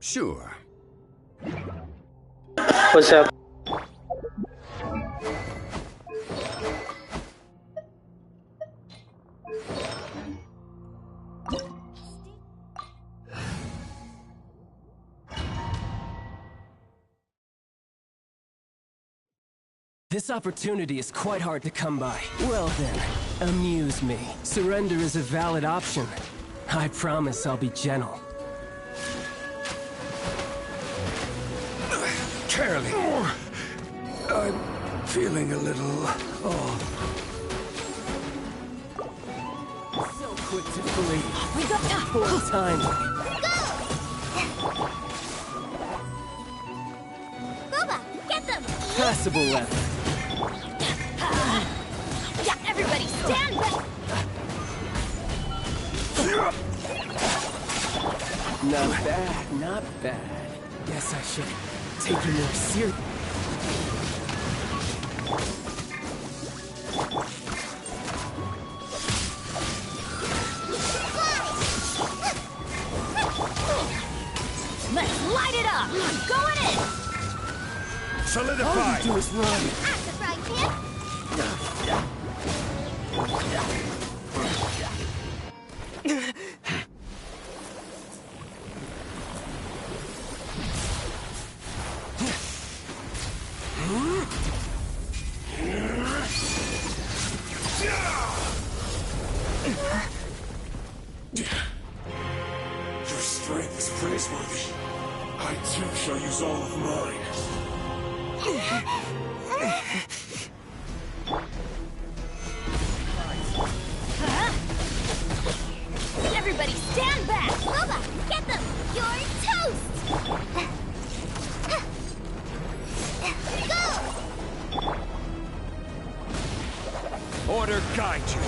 Sure. What's up? This opportunity is quite hard to come by. Well then, amuse me. Surrender is a valid option. I promise I'll be gentle. Carly, I'm feeling a little off. So quick to believe. We got poor time. Boba, get them! Passable left. Yeah, everybody stand back! Not bad, not bad. Guess I should take you more serious. Let's light it up! I'm going in! Solidify! All you do is run. At the frying pan! Your strength is praiseworthy. I too shall use all of mine. Everybody stand back! Boba, get them! You're toast! Go! Order guide you.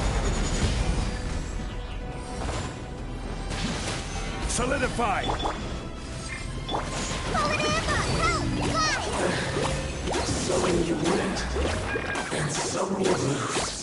Solidify! Call it Amber! Help! Fly! Some you win, and some you lose.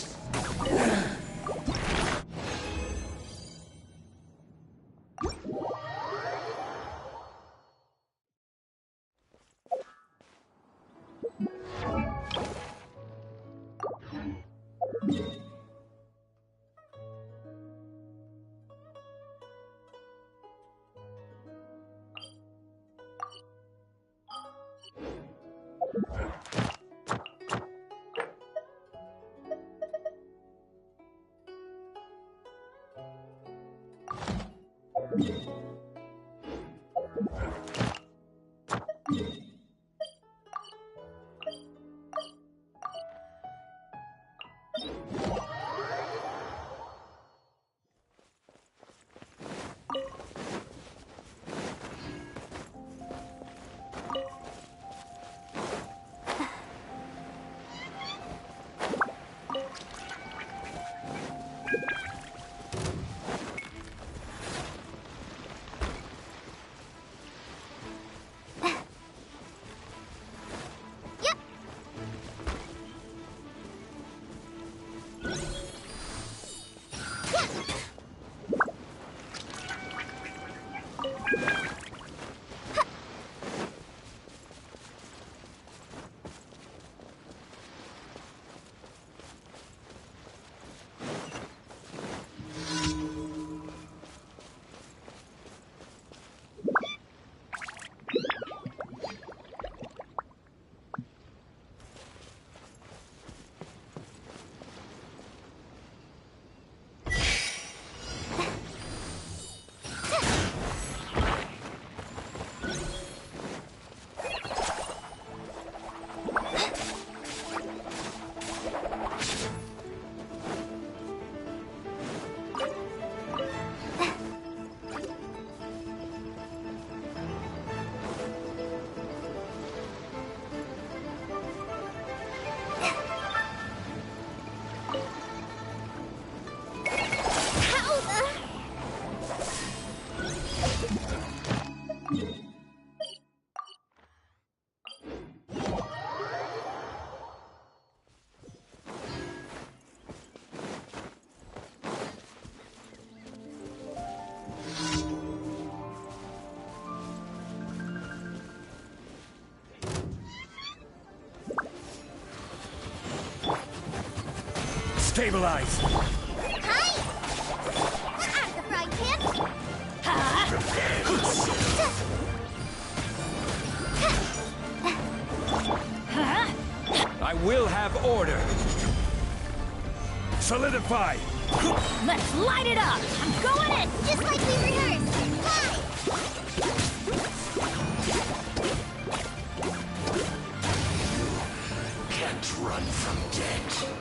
Stabilize! Hi! At the frying pan! I will have order! Solidify! Let's light it up! I'm going in! Just like we rehearsed! Hi! Can't run from death.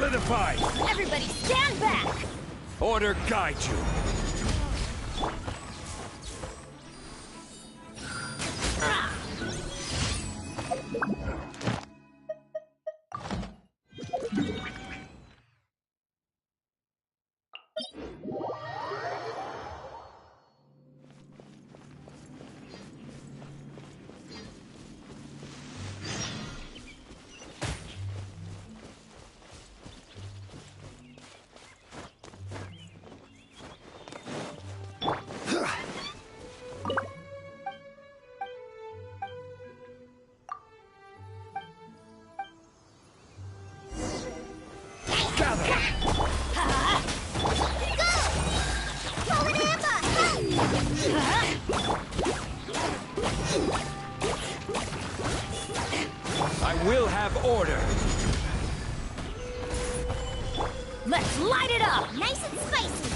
Solidify! Everybody stand back! Order guide you! I will have order. Let's light it up! Nice and spicy!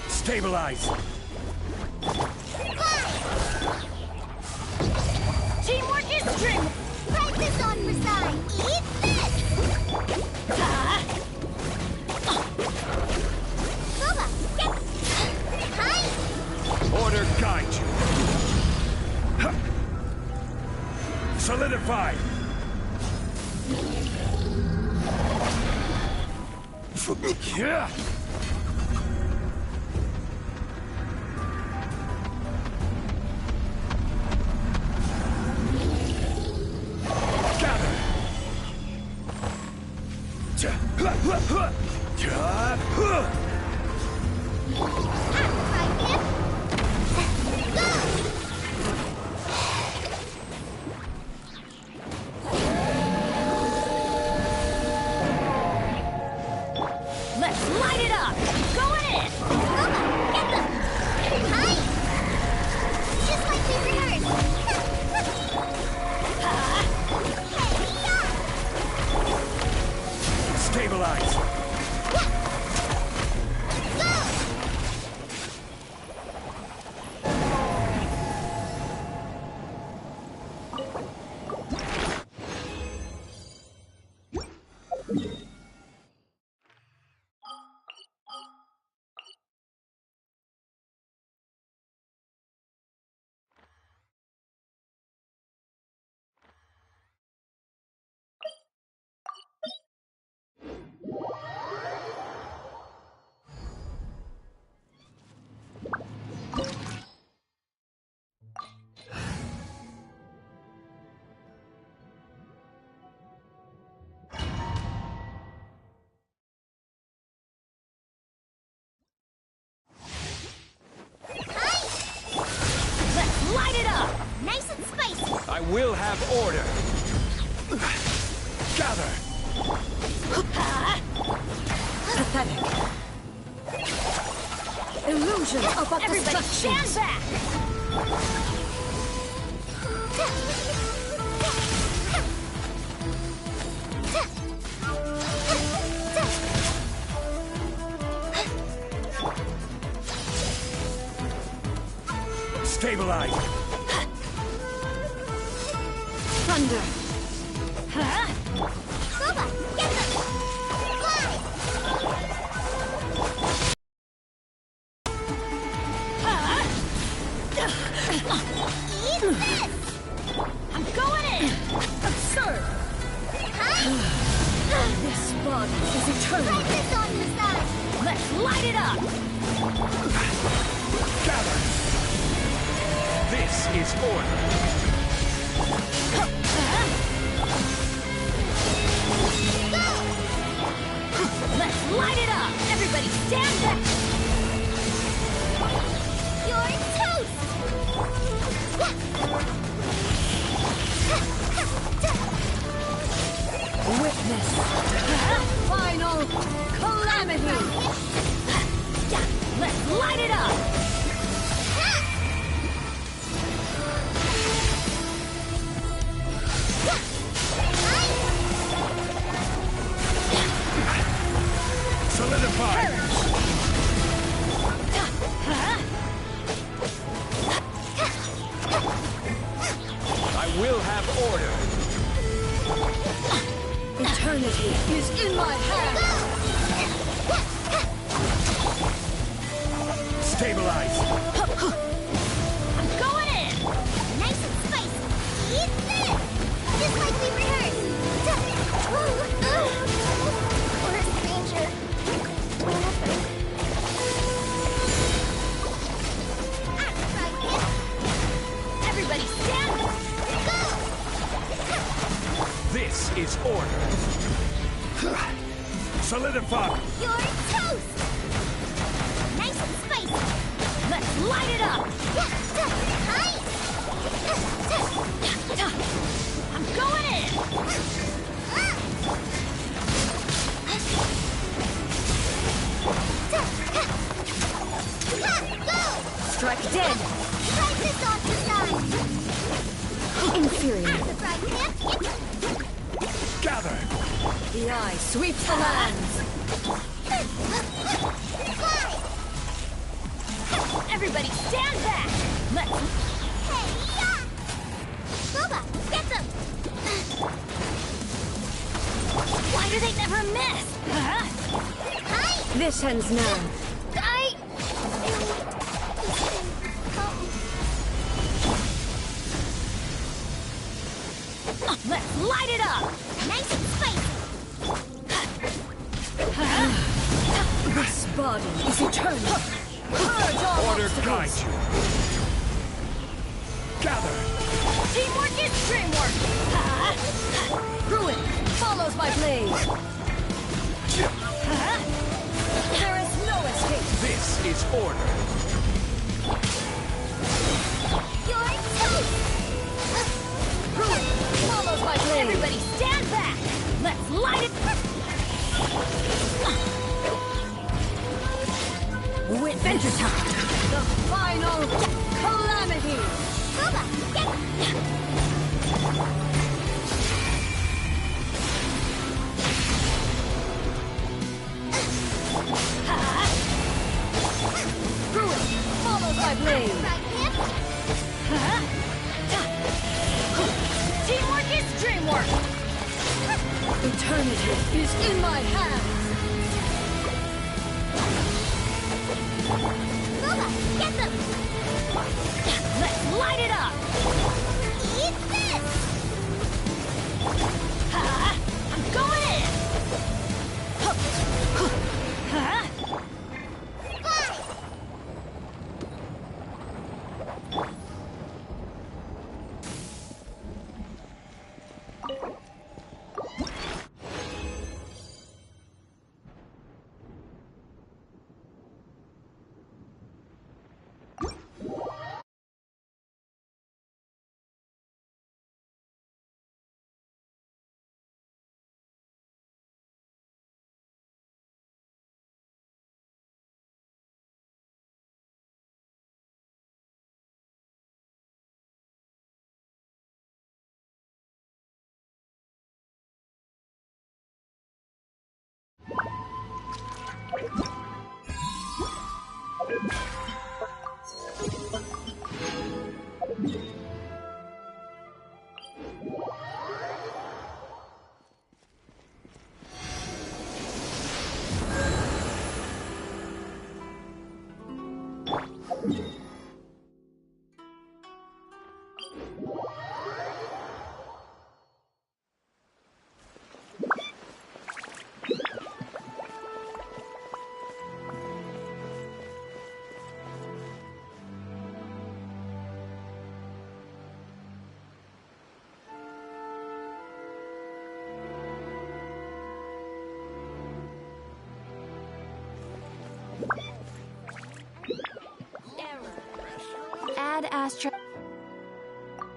Stabilize! Teamwork is strength! Press this on for size! Eat this! Boba, get... Hi! Order guide you! Solidify! Yeah! Let's light it up! Going in! Boba, get them! Hi! Just like we rehearsed! Stabilize! Light it up! Nice and spicy! I will have order! Gather! Pathetic. Illusion of Everybody stand back! Stabilize! Thunder. Boba, get them! Fly! Eat this! I'm going in! Absurd. This body is eternal. Right this on your side! Let's light it up! Gather! This is order! Let's light it up! Everybody stand back! You're toast! Witness. Final calamity. Let's light it up! Solidify! I will have order! Eternity is in my hands. Stabilize! I'm going in! Nice and spicy! Eat this! Just like we rehearsed! Or a stranger. Everybody stand back! This is order! Solidify! You're toast! Nice and spicy! Let's light it up! I'm going in! Strike dead. Try this off your side! Inferior. Surprise him! Gather! The eye sweeps the lands. Fly! Everybody stand back! Let's... Hey, yeah! Boba, get them! Why do they never miss? Huh? Hi! This ends now. Let's light it up! Nice and spicy! This body is eternal. Purge all Order guide obstacles. you! Gather! Teamwork is dreamwork! Ruin follows my blade. There is no escape. This is order! You're toast! Ruin follows my blade. Everybody stand back! Let's light it... Adventure time. The final calamity. Boba, get Ruin follows my blade. right hip! Teamwork is dreamwork! Eternity is in my hands. Boba, get them! Let's light it up! Eat this! I'm going in! Astro.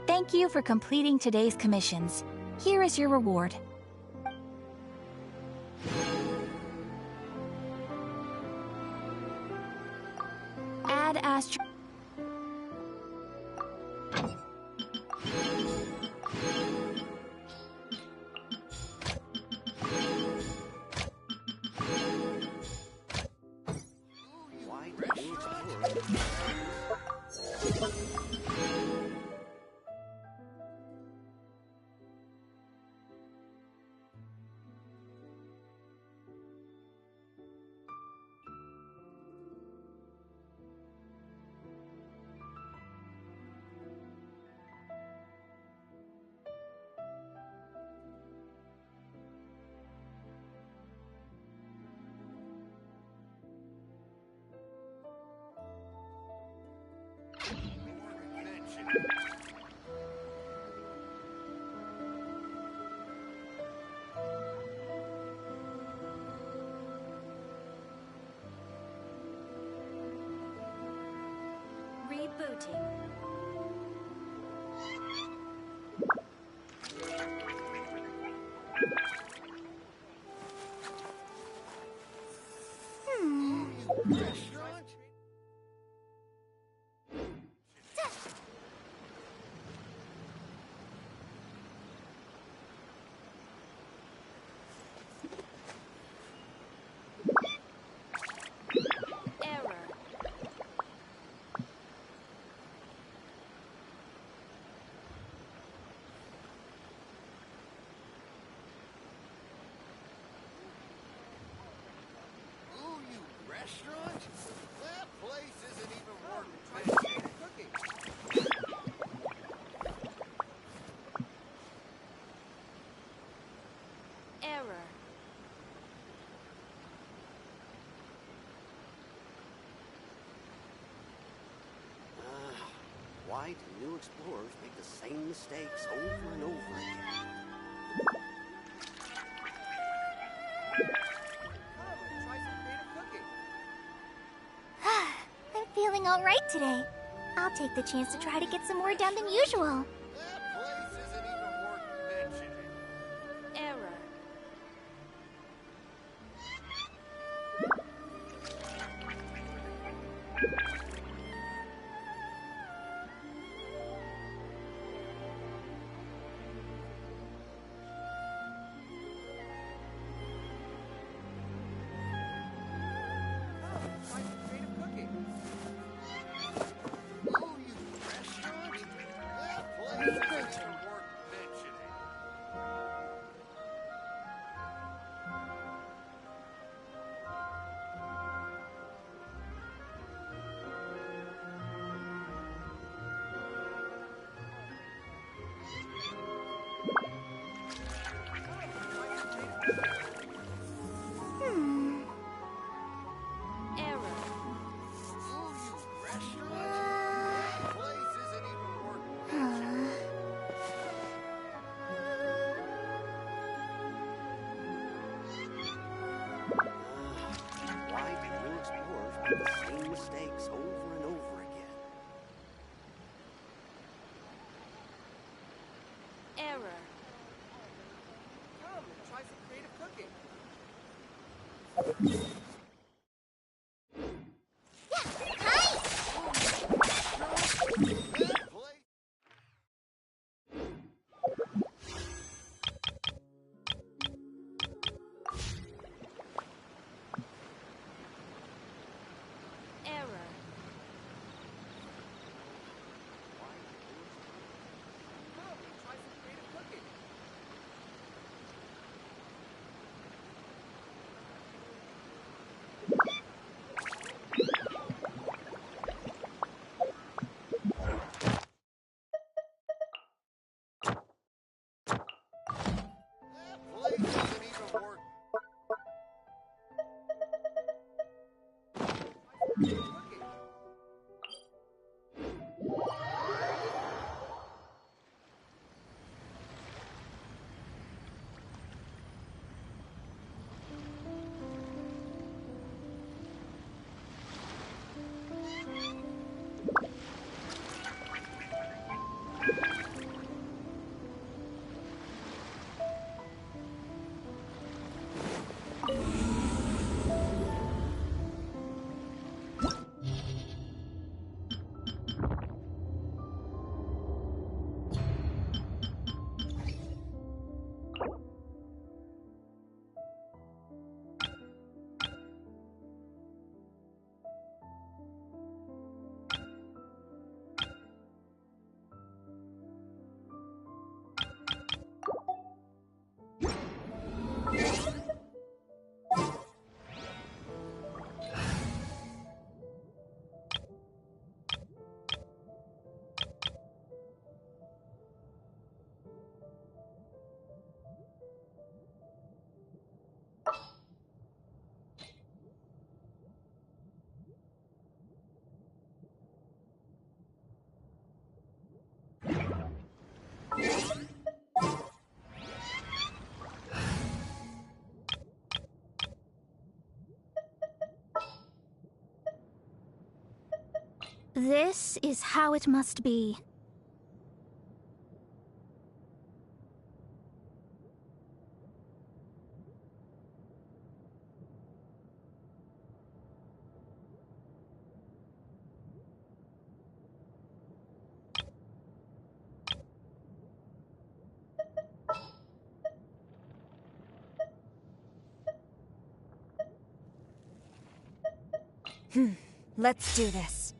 Thank you for completing today's commissions. Here is your reward. Add Astro. Rebooting. Error. Ooh, you restaurant? That place isn't even worth mentioning. Cooking. Error. Why do new explorers make the same mistakes over and over again? Come and try some creative cooking. I'm feeling alright today. I'll take the chance to try to get some more done than usual. That place isn't even worth mentioning. Error. Come and try some creative cooking. Ooh, you restaurant? That place isn't even worth mentioning. Error. Ooh, you restaurant? That place isn't even worth mentioning. Why do new explorers make the same mistakes over and over again? Error. Come and try some creative cooking. That place. Error. Come and try some creative cooking. This is how it must be. Let's do this.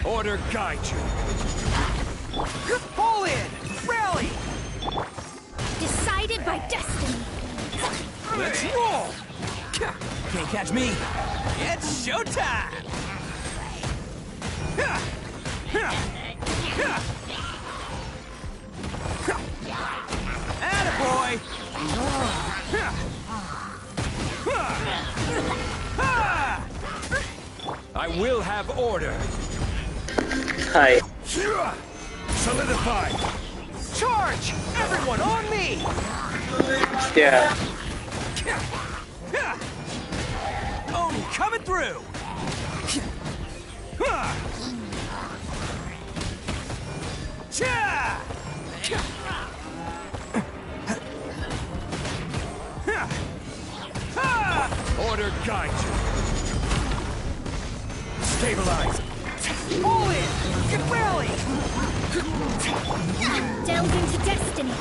Order guide you. Pull in! Rally! Decided by destiny. Let's roll! Can't catch me. It's showtime! Attaboy! I will have order. Hi. Solidify. Charge! Everyone on me! Yeah. Oni coming through! Cha! Order guide you. Stabilize. Pull in! Get rally! Delve into destiny.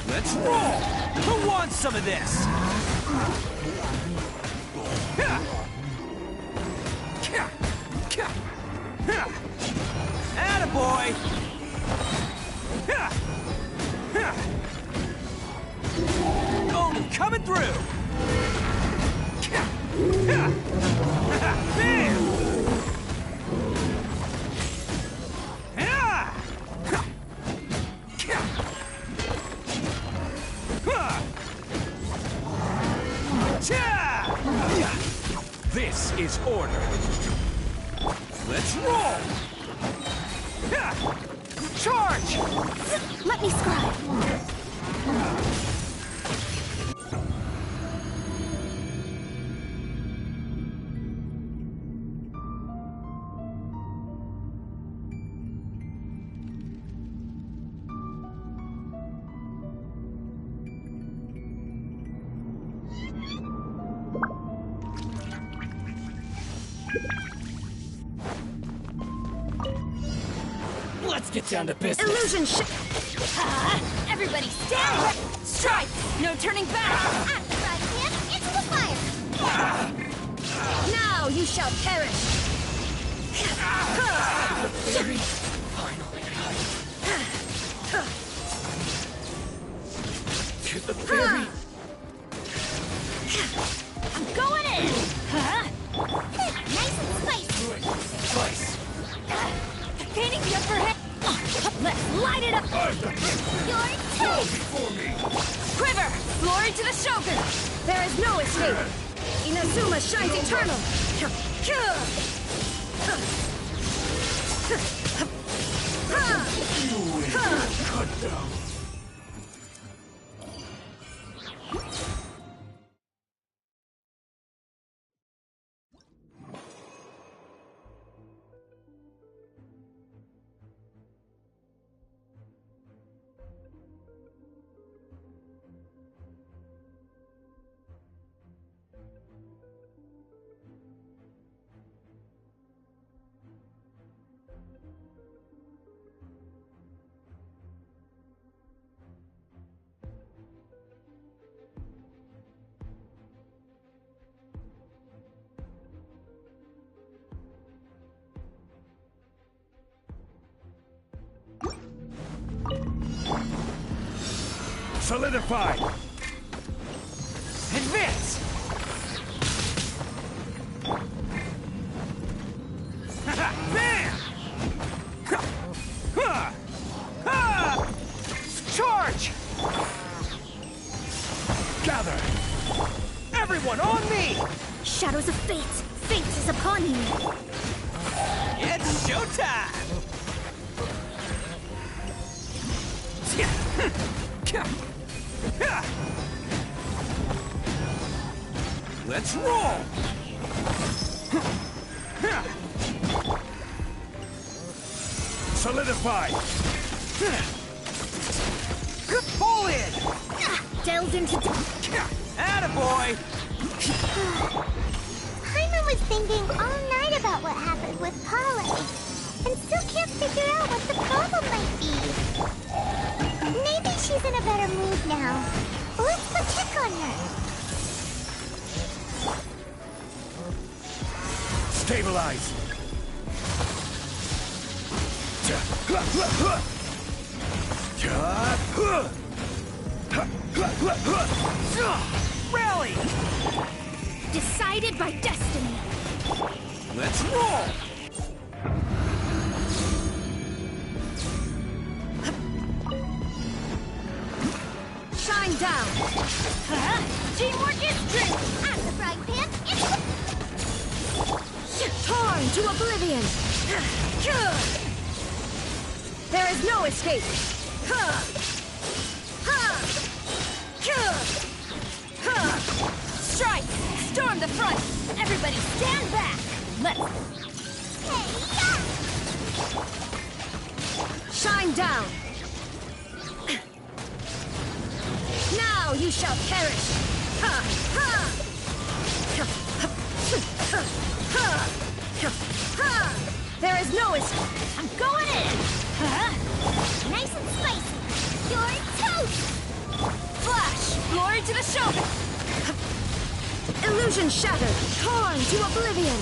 Let's roll! Who wants some of this? Attaboy! Oni coming through! Bam! This is order. Let's roll! Charge! Let me scribe. Let's get down to business. Illusion Everybody stand. Strike! No turning back! At the right hand, into the fire. Now you shall perish! To the very I'm going in. Nice and spicy. place. Gaining the upper hand! Let's light it up! Your taste. Quiver! Glory to the Shogun! There is no escape! Inazuma shines eternal! Cut down. Solidify. Advance! Bam! Charge! Gather. Everyone on me! Shadows of fate. Fate is upon you. It's showtime! Let's roll! Solidify. Pull in! Delve into Attaboy! Paimon was thinking all night about what happened with Collei, and still can't figure out what the problem might be. Maybe she's in a better mood now. Let's go check on her. Stabilize. Rally! Decided by destiny. Let's roll! Shine down. Teamwork is strength! I'm the frying pan, Torn to oblivion. There is no escape. Strike! Storm the front! Everybody stand back! Let's... Shine down! Now you shall perish! There is no escape! I'm going in! nice and spicy! You're toast! Flash! Glory to the shogun! Illusion shattered! Torn to oblivion!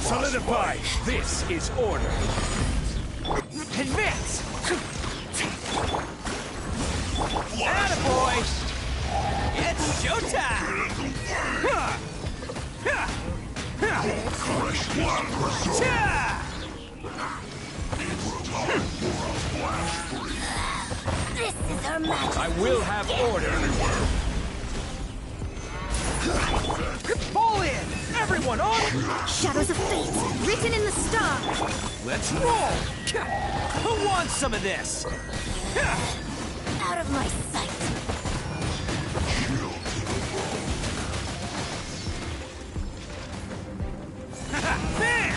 Solidify! This is order! Advance! Attaboy! It's showtime! This is our match! I will have order! Pull in! Everyone on! Shadows of fate, written in the stars! Let's roll! Who wants some of this? Out of my sight! Bam!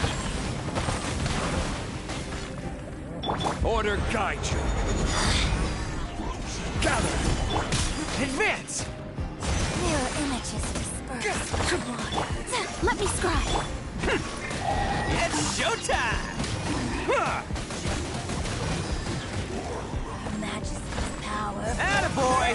Order guide you. Gather! Advance! Mirror images dispersed. Come on. Let me scribe. It's showtime! Majesty's power. Attaboy!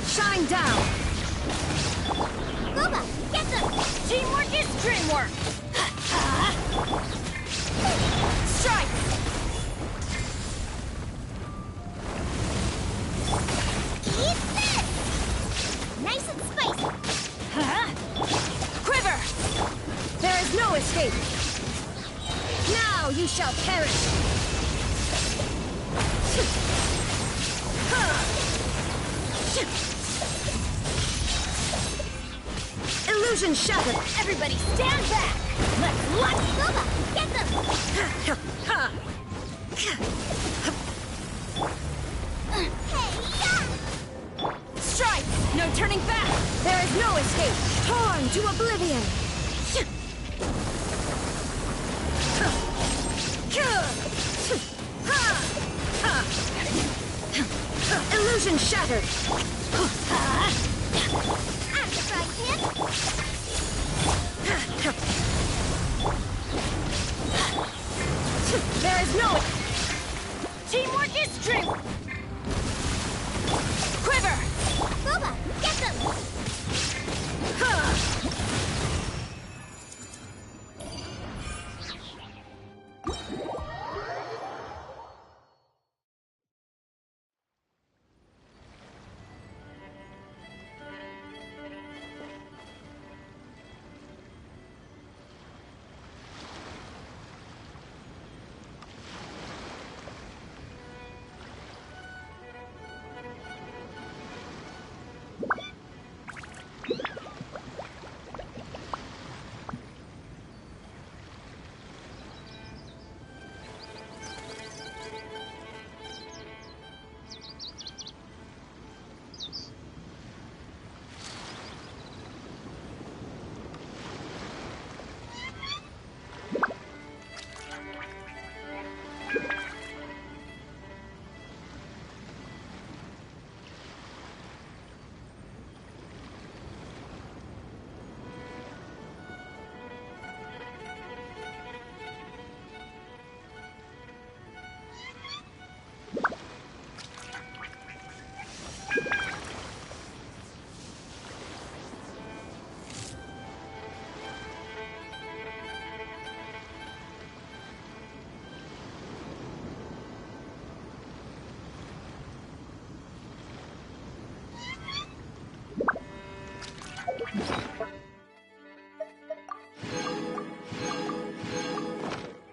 Shine down! Booba, get them! Teamwork is dreamwork! Strike! Eat this! Nice and spicy! Quiver! There is no escape! Now you shall perish! Illusion shattered! Everybody stand back! Let's Booba, get them! Hey, yeah! Strike! No turning back! There is no escape! Torn to oblivion! Illusion shattered! Right hit. There is no... Teamwork is strength! Quiver! Boba, get them!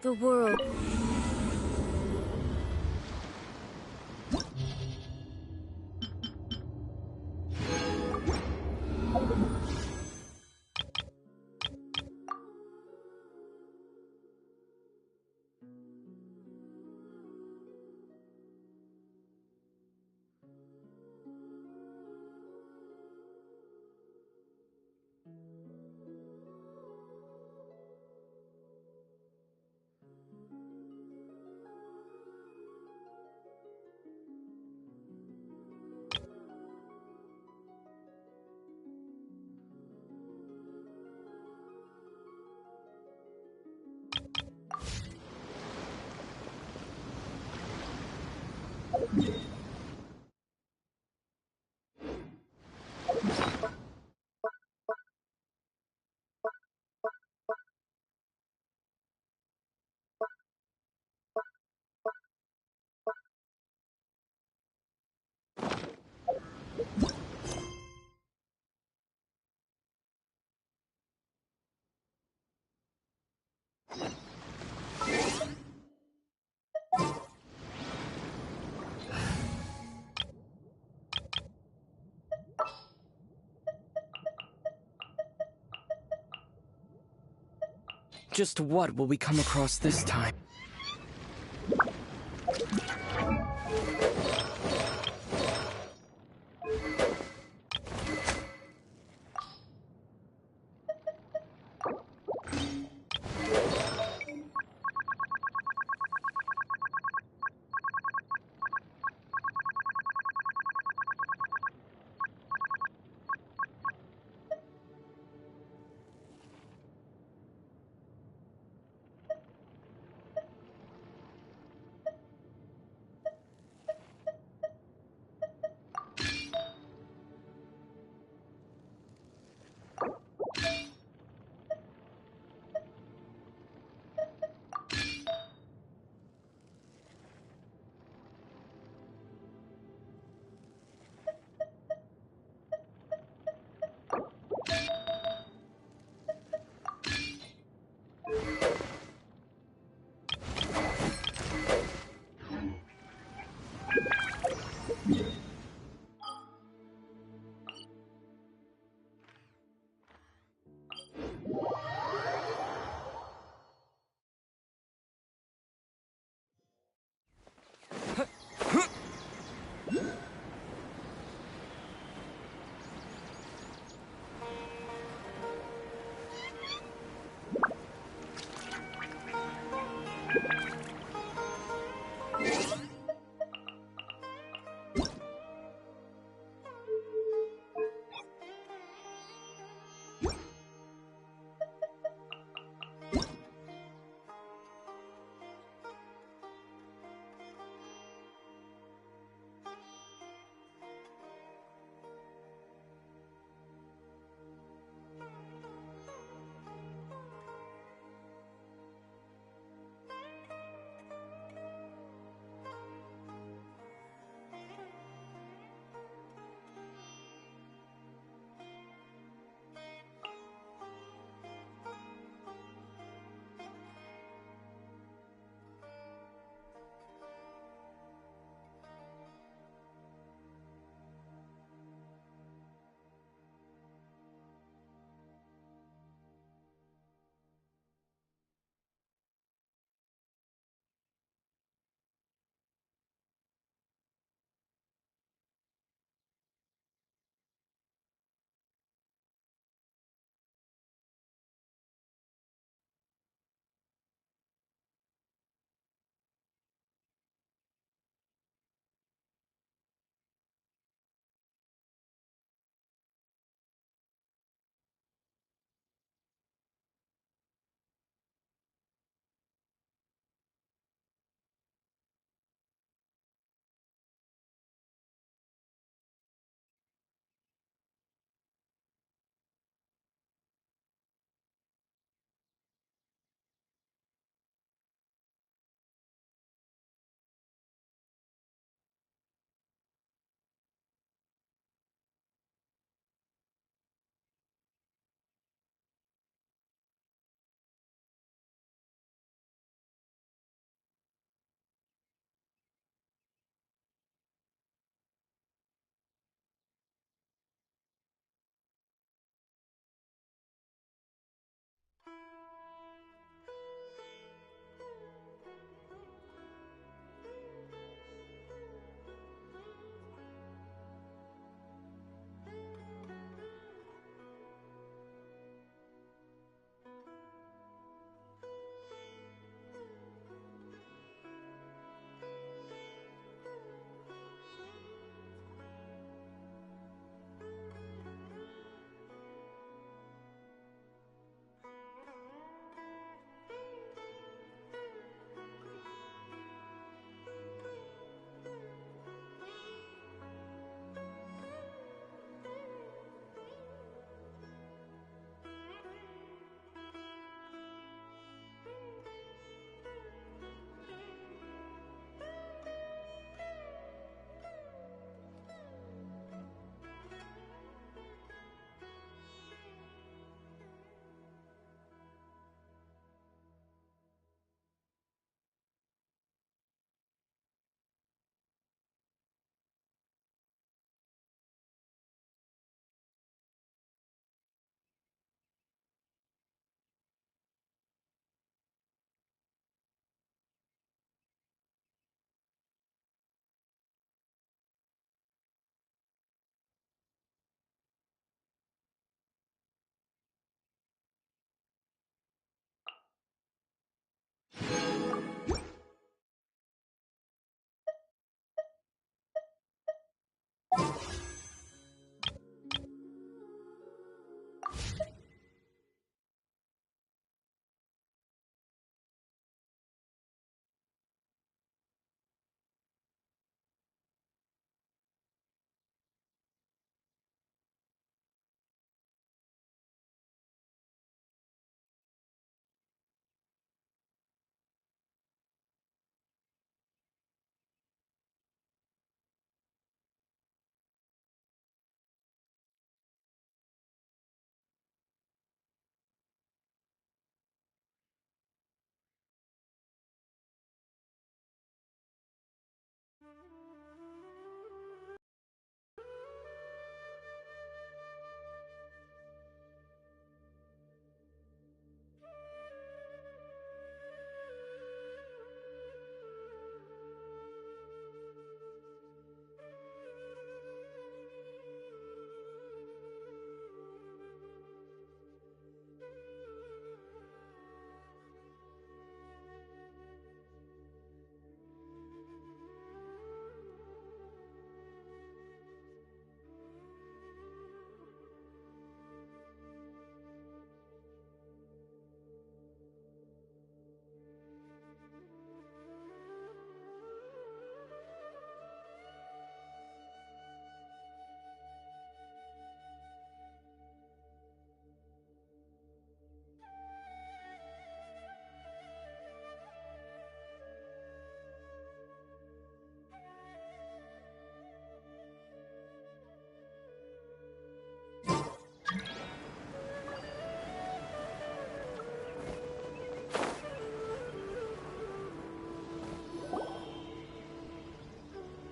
The world... Just what will we come across this time?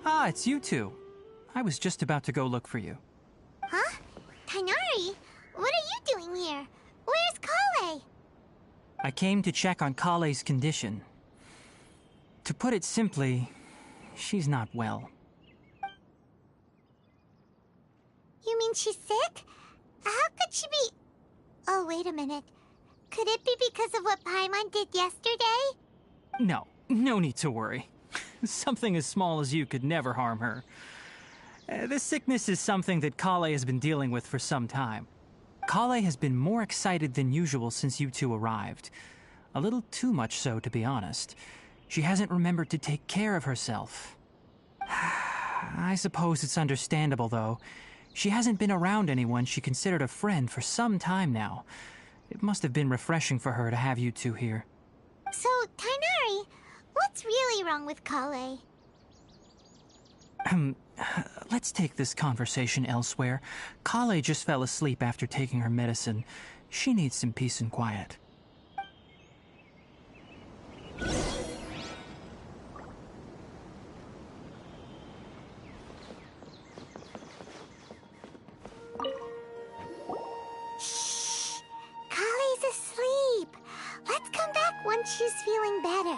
Ah, it's you two. I was just about to go look for you. Huh? Tighnari? What are you doing here? Where's Collei? I came to check on Collei's condition. To put it simply, she's not well. You mean she's sick? How could she be... Oh, wait a minute. Could it be because of what Paimon did yesterday? No need to worry. Something as small as you could never harm her. This sickness is something that Collei has been dealing with for some time. Collei has been more excited than usual since you two arrived. A little too much so, to be honest. She hasn't remembered to take care of herself. I suppose it's understandable, though. She hasn't been around anyone she considered a friend for some time now. It must have been refreshing for her to have you two here. So, Tighnari, what's really wrong with Collei? Let's take this conversation elsewhere. Collei just fell asleep after taking her medicine. She needs some peace and quiet. Shh! Collei's asleep. Let's come back once she's feeling better.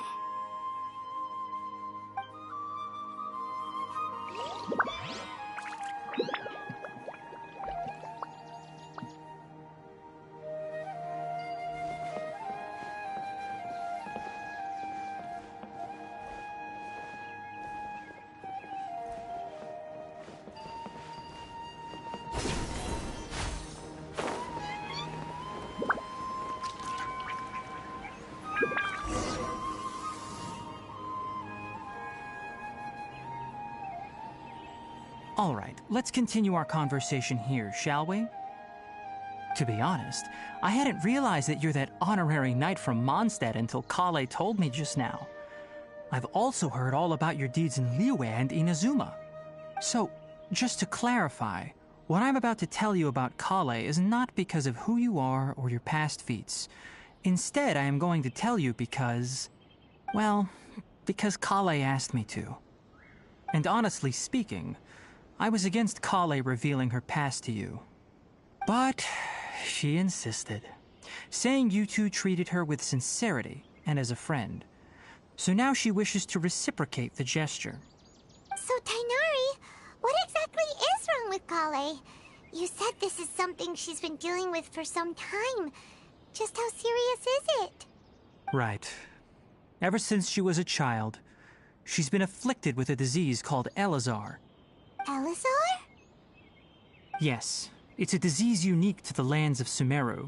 All right, let's continue our conversation here, shall we? To be honest, I hadn't realized that you're that honorary knight from Mondstadt until Collei told me just now. I've also heard all about your deeds in Liyue and Inazuma. So, just to clarify, what I'm about to tell you about Collei is not because of who you are or your past feats. Instead, I am going to tell you because... well, because Collei asked me to. And honestly speaking, I was against Collei revealing her past to you. But she insisted, saying you two treated her with sincerity and as a friend. So now she wishes to reciprocate the gesture. So, Tighnari, what exactly is wrong with Collei? You said this is something she's been dealing with for some time. Just how serious is it? Right. Ever since she was a child, she's been afflicted with a disease called Elazar. Elazar? Yes, it's a disease unique to the lands of Sumeru.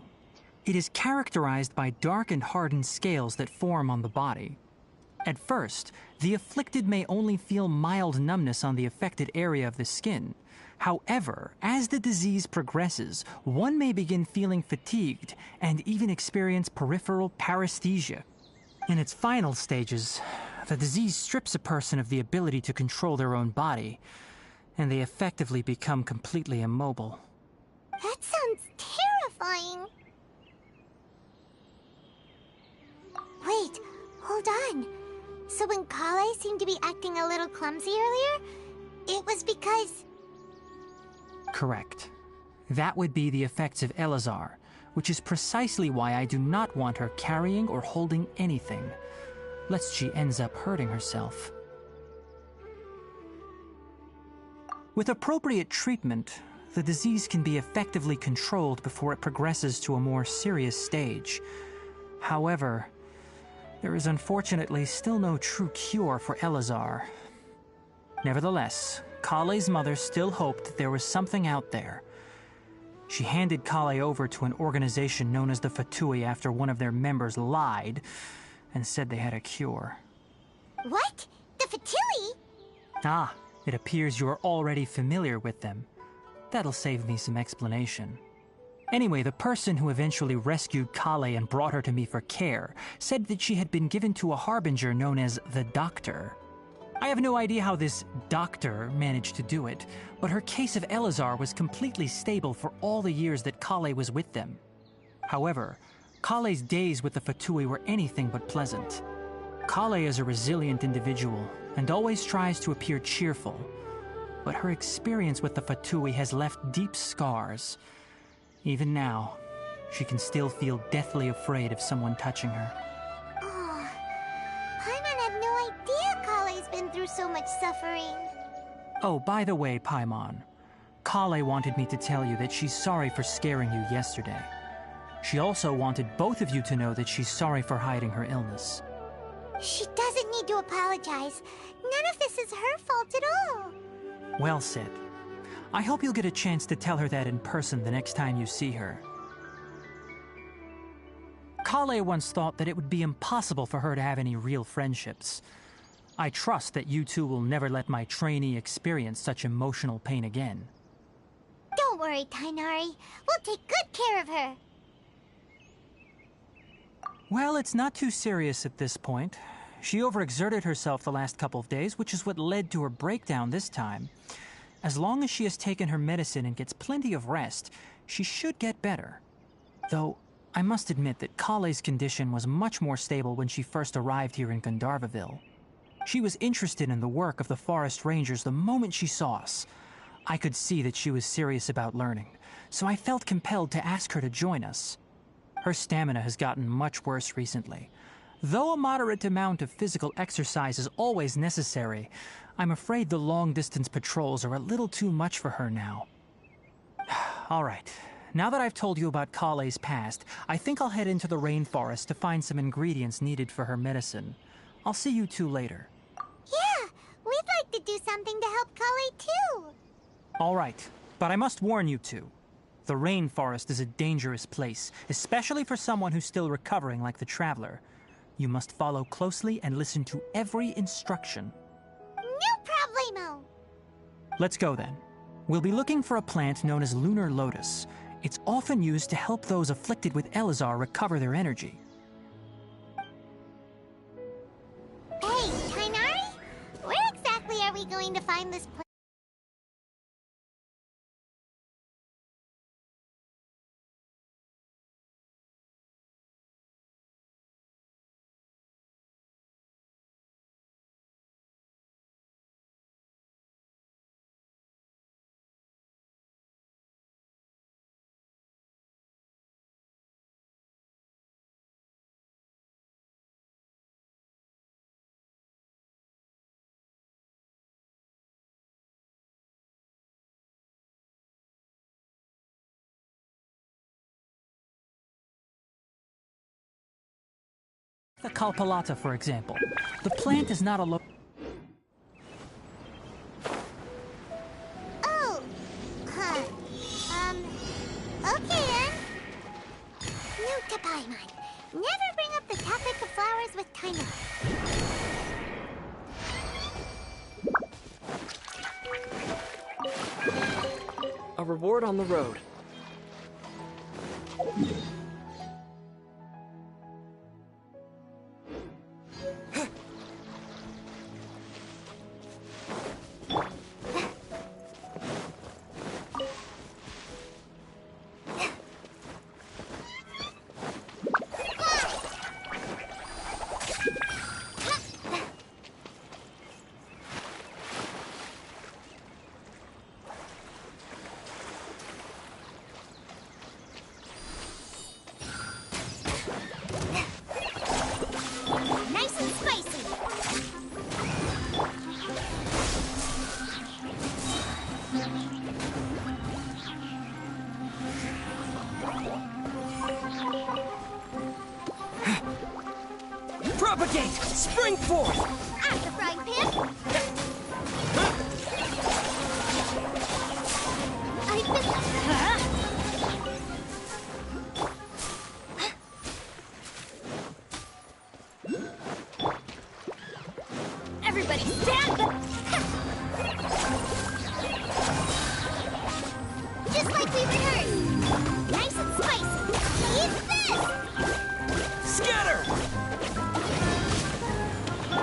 It is characterized by dark and hardened scales that form on the body. At first, the afflicted may only feel mild numbness on the affected area of the skin. However, as the disease progresses, one may begin feeling fatigued and even experience peripheral paresthesia. In its final stages, the disease strips a person of the ability to control their own body, and they effectively become completely immobile. That sounds terrifying. Wait, hold on. So when Collei seemed to be acting a little clumsy earlier, It was because... Correct. That would be the effects of Elazar, which is precisely why I do not want her carrying or holding anything, lest she ends up hurting herself. With appropriate treatment, the disease can be effectively controlled before it progresses to a more serious stage. However, there is unfortunately still no true cure for Elazar. Nevertheless, Collei's mother still hoped that there was something out there. She handed Collei over to an organization known as the Fatui after one of their members lied and said they had a cure. What? The Fatui? Ah, it appears you are already familiar with them. That'll save me some explanation. Anyway, the person who eventually rescued Collei and brought her to me for care said that she had been given to a harbinger known as the Doctor. I have no idea how this doctor managed to do it, but her case of Elazar was completely stable for all the years that Collei was with them. However, Collei's days with the Fatui were anything but pleasant. Collei is a resilient individual and always tries to appear cheerful, but her experience with the Fatui has left deep scars. Even now, she can still feel deathly afraid of someone touching her. Oh, Paimon had no idea Collei's been through so much suffering. Oh, by the way, Paimon, Collei wanted me to tell you that she's sorry for scaring you yesterday. She also wanted both of you to know that she's sorry for hiding her illness. She doesn't need to apologize. None of this is her fault at all. Well said. I hope you'll get a chance to tell her that in person the next time you see her. Collei once thought that it would be impossible for her to have any real friendships. I trust that you two will never let my trainee experience such emotional pain again. Don't worry, Tighnari. We'll take good care of her. Well, it's not too serious at this point. She overexerted herself the last couple of days, which is what led to her breakdown this time. As long as she has taken her medicine and gets plenty of rest, she should get better. Though, I must admit that Collei's condition was much more stable when she first arrived here in Gandharvaville. She was interested in the work of the forest rangers the moment she saw us. I could see that she was serious about learning, so I felt compelled to ask her to join us. Her stamina has gotten much worse recently. Though a moderate amount of physical exercise is always necessary, I'm afraid the long-distance patrols are a little too much for her now. All right, now that I've told you about Collei's past, I think I'll head into the rainforest to find some ingredients needed for her medicine. I'll see you two later. Yeah, we'd like to do something to help Collei too. All right, but I must warn you two. The rainforest is a dangerous place, especially for someone who's still recovering like the Traveler. You must follow closely and listen to every instruction. No problemo! Let's go then. We'll be looking for a plant known as Lunar Lotus. It's often used to help those afflicted with Elazar recover their energy. Hey, Tighnari? Where exactly are we going to find this plant? The Kalpalata, for example. The plant is not a Oh! Huh. Okay then. Note to Paimon. Never bring up the topic of flowers with Tighnari. A reward on the road. Propagate! Spring forth! At the frying pan. Everybody stand! Just like we rehearsed. Nice and spicy. Eat this! Scatter! Go!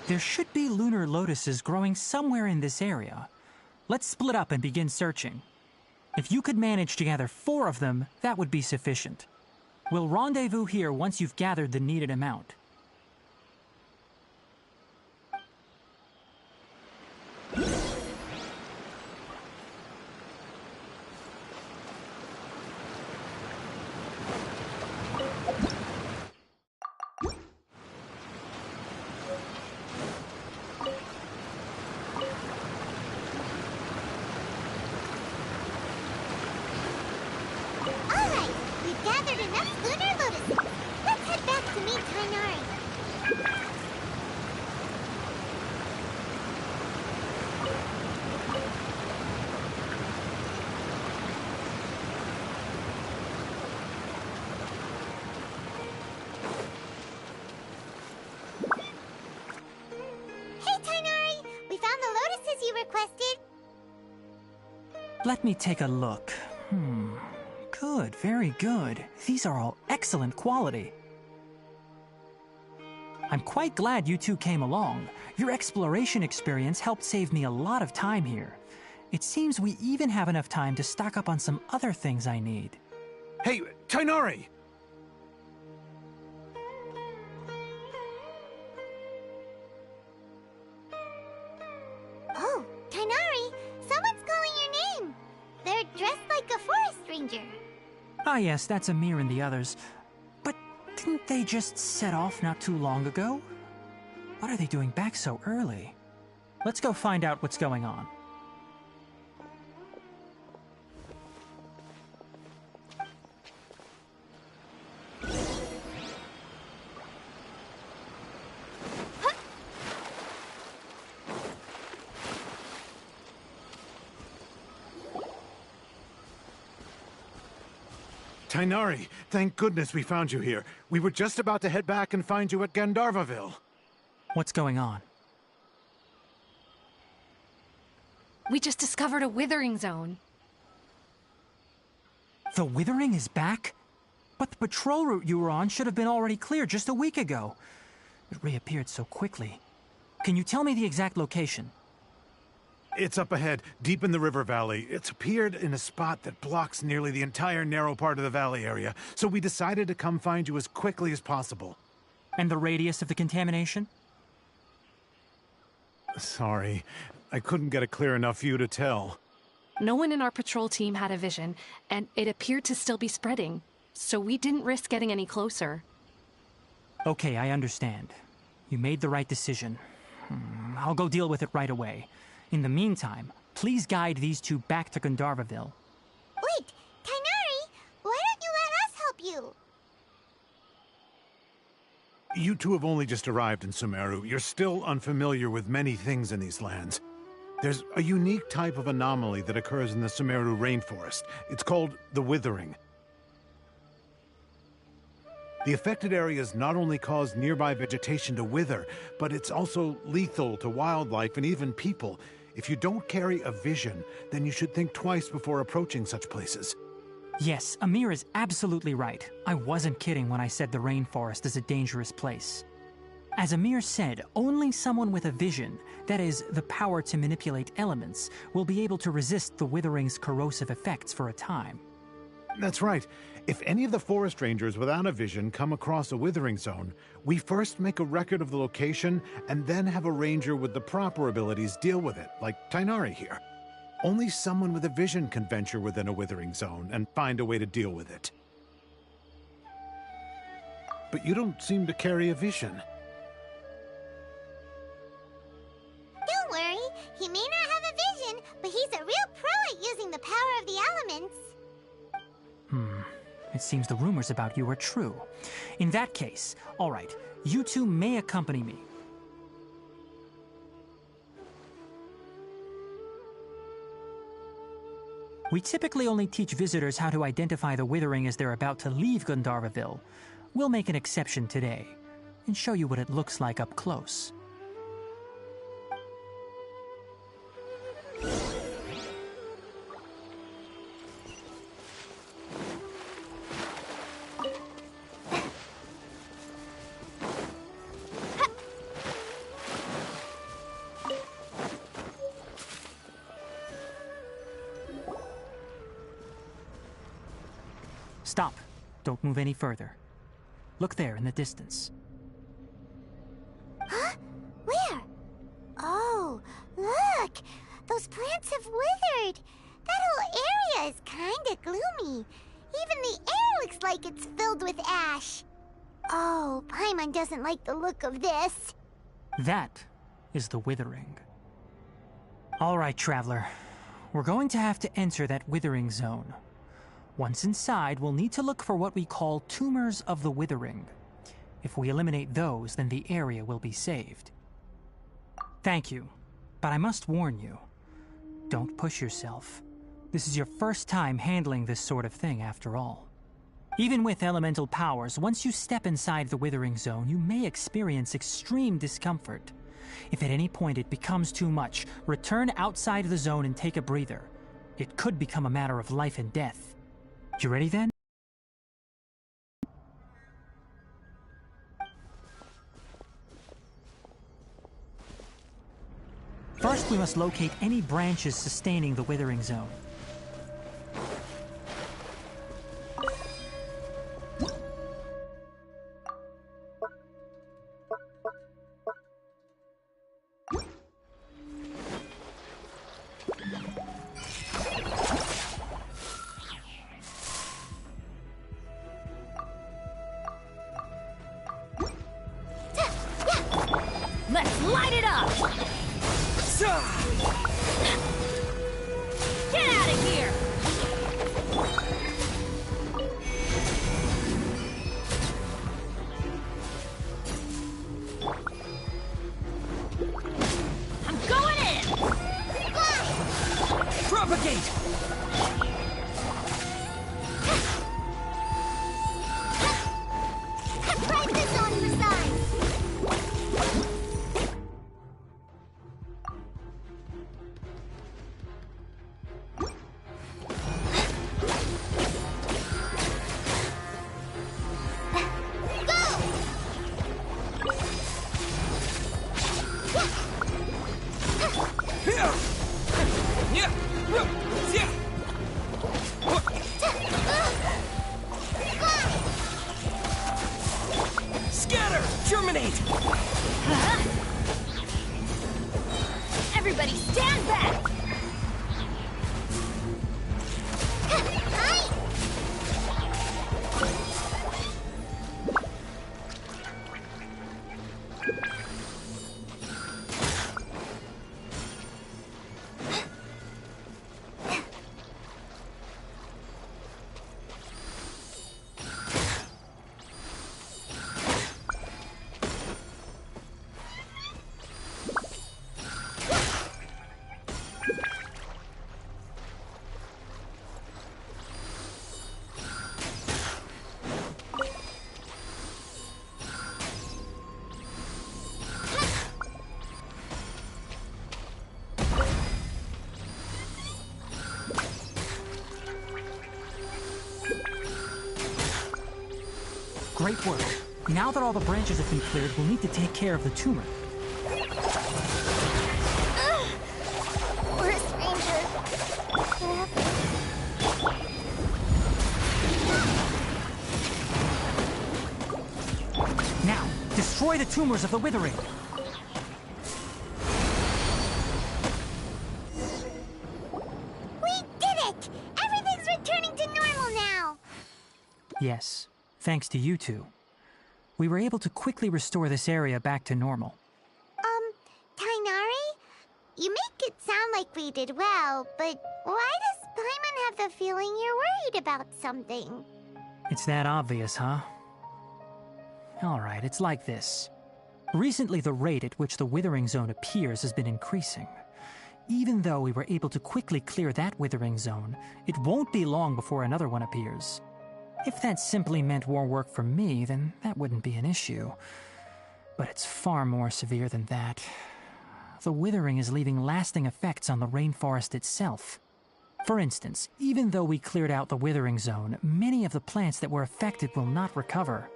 There should be lunar lotuses growing somewhere in this area. Let's split up and begin searching. If you could manage to gather 4 of them, that would be sufficient. We'll rendezvous here once you've gathered the needed amount. Alright, we've gathered enough lunar lotuses. Let's head back to meet Tainari. Hey Tainari, we found the lotuses you requested. Let me take a look. Good, very good. These are all excellent quality. I'm quite glad you two came along. Your exploration experience helped save me a lot of time here. It seems we even have enough time to stock up on some other things I need. Hey, Tainari! Oh, Tainari, someone's calling your name. They're dressed like a forest ranger. Ah yes, that's Amir and the others. But didn't they just set off not too long ago? What are they doing back so early? Let's go find out what's going on. Tainari, thank goodness we found you here. We were just about to head back and find you at Gandharvaville. What's going on? We just discovered a withering zone. The Withering is back? But the patrol route you were on should have been already clear just a week ago. It reappeared so quickly. Can you tell me the exact location? It's up ahead, deep in the river valley. It's appeared in a spot that blocks nearly the entire narrow part of the valley area, so we decided to come find you as quickly as possible. And the radius of the contamination? Sorry, I couldn't get a clear enough view to tell. No one in our patrol team had a vision, and it appeared to still be spreading, so we didn't risk getting any closer. Okay, I understand. You made the right decision. I'll go deal with it right away. In the meantime, please guide these two back to Gandharvaville. Wait, Tainari, why don't you let us help you? You two have only just arrived in Sumeru. You're still unfamiliar with many things in these lands. There's a unique type of anomaly that occurs in the Sumeru rainforest. It's called the Withering. The affected areas not only cause nearby vegetation to wither, but it's also lethal to wildlife and even people. If you don't carry a vision, then you should think twice before approaching such places. Yes, Amir is absolutely right. I wasn't kidding when I said the rainforest is a dangerous place. As Amir said, only someone with a vision, that is, the power to manipulate elements, will be able to resist the Withering's corrosive effects for a time. That's right. If any of the forest rangers without a vision come across a withering zone, we first make a record of the location and then have a ranger with the proper abilities deal with it, like Tainari here. Only someone with a vision can venture within a withering zone and find a way to deal with it. But you don't seem to carry a vision. Don't worry, he may not have a vision, but he's a real pro at using the power of the elements. It seems the rumors about you are true. In that case, all right, you two may accompany me. We typically only teach visitors how to identify the Withering as they're about to leave Gandharvaville. We'll make an exception today, and show you what it looks like up close. Stop. Don't move any further. Look there in the distance. Huh? Where? Oh, look! Those plants have withered! That whole area is kinda gloomy. Even the air looks like it's filled with ash. Oh, Paimon doesn't like the look of this. That is the Withering. All right, Traveler. We're going to have to enter that Withering zone. Once inside, we'll need to look for what we call tumors of the Withering. If we eliminate those, then the area will be saved. Thank you, but I must warn you. Don't push yourself. This is your first time handling this sort of thing, after all. Even with elemental powers, once you step inside the Withering zone, you may experience extreme discomfort. If at any point it becomes too much, return outside the zone and take a breather. It could become a matter of life and death. You ready then? First, we must locate any branches sustaining the Withering zone. Let's light it up! Get out of here! I'm going in! Propagate! Price this on for size! Scatter! Germinate! Everybody stand back! Great work. Now that all the branches have been cleared, we'll need to take care of the tumor. Worst ranger ever. Now, destroy the tumors of the Withering. Yes, thanks to you two. We were able to quickly restore this area back to normal. Tainari? You make it sound like we did well, but why does Paimon have the feeling you're worried about something? It's that obvious, huh? Alright, it's like this. Recently, the rate at which the Withering Zone appears has been increasing. Even though we were able to quickly clear that Withering Zone, it won't be long before another one appears. If that simply meant more work for me, then that wouldn't be an issue. But it's far more severe than that. The Withering is leaving lasting effects on the rainforest itself. For instance, even though we cleared out the Withering Zone, many of the plants that were affected will not recover.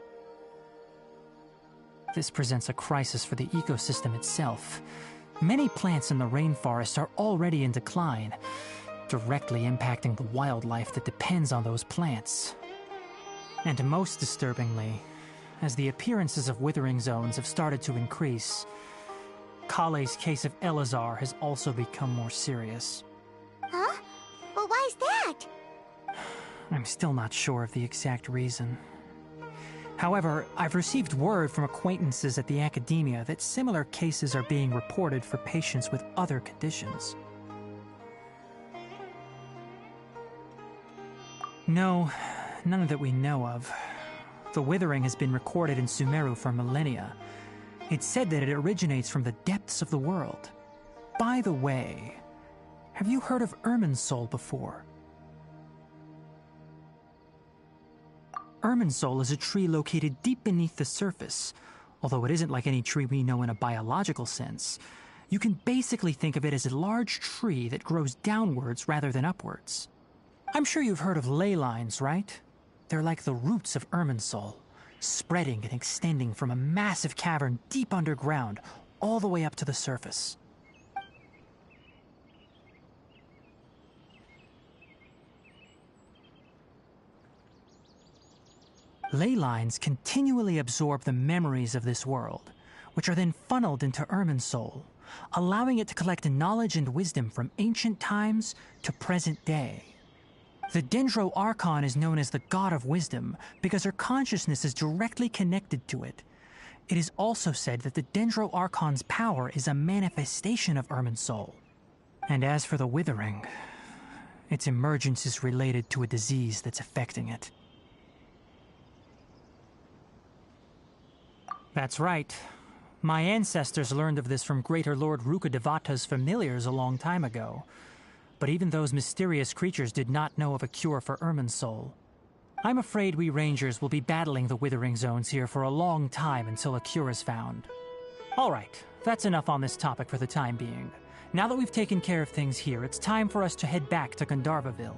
This presents a crisis for the ecosystem itself. Many plants in the rainforest are already in decline, directly impacting the wildlife that depends on those plants. And most disturbingly, as the appearances of Withering Zones have started to increase, Collei's case of Elazar has also become more serious. Huh? But why's that? I'm still not sure of the exact reason. However, I've received word from acquaintances at the academia that similar cases are being reported for patients with other conditions. No, none that we know of. The Withering has been recorded in Sumeru for millennia. It's said that it originates from the depths of the world. By the way, have you heard of Irminsul before? Irminsul is a tree located deep beneath the surface. Although it isn't like any tree we know in a biological sense, you can basically think of it as a large tree that grows downwards rather than upwards. I'm sure you've heard of ley lines, right? They're like the roots of Irminsul, spreading and extending from a massive cavern deep underground all the way up to the surface. Ley lines continually absorb the memories of this world, which are then funneled into Irminsul, allowing it to collect knowledge and wisdom from ancient times to present day. The Dendro Archon is known as the God of Wisdom because her consciousness is directly connected to it. It is also said that the Dendro Archon's power is a manifestation of Irminsul. And as for the Withering, its emergence is related to a disease that's affecting it. That's right. My ancestors learned of this from Greater Lord Rukkhadevata's familiars a long time ago. But even those mysterious creatures did not know of a cure for Irminsul. I'm afraid we Rangers will be battling the Withering Zones here for a long time until a cure is found. Alright, that's enough on this topic for the time being. Now that we've taken care of things here, it's time for us to head back to Gandharvaville.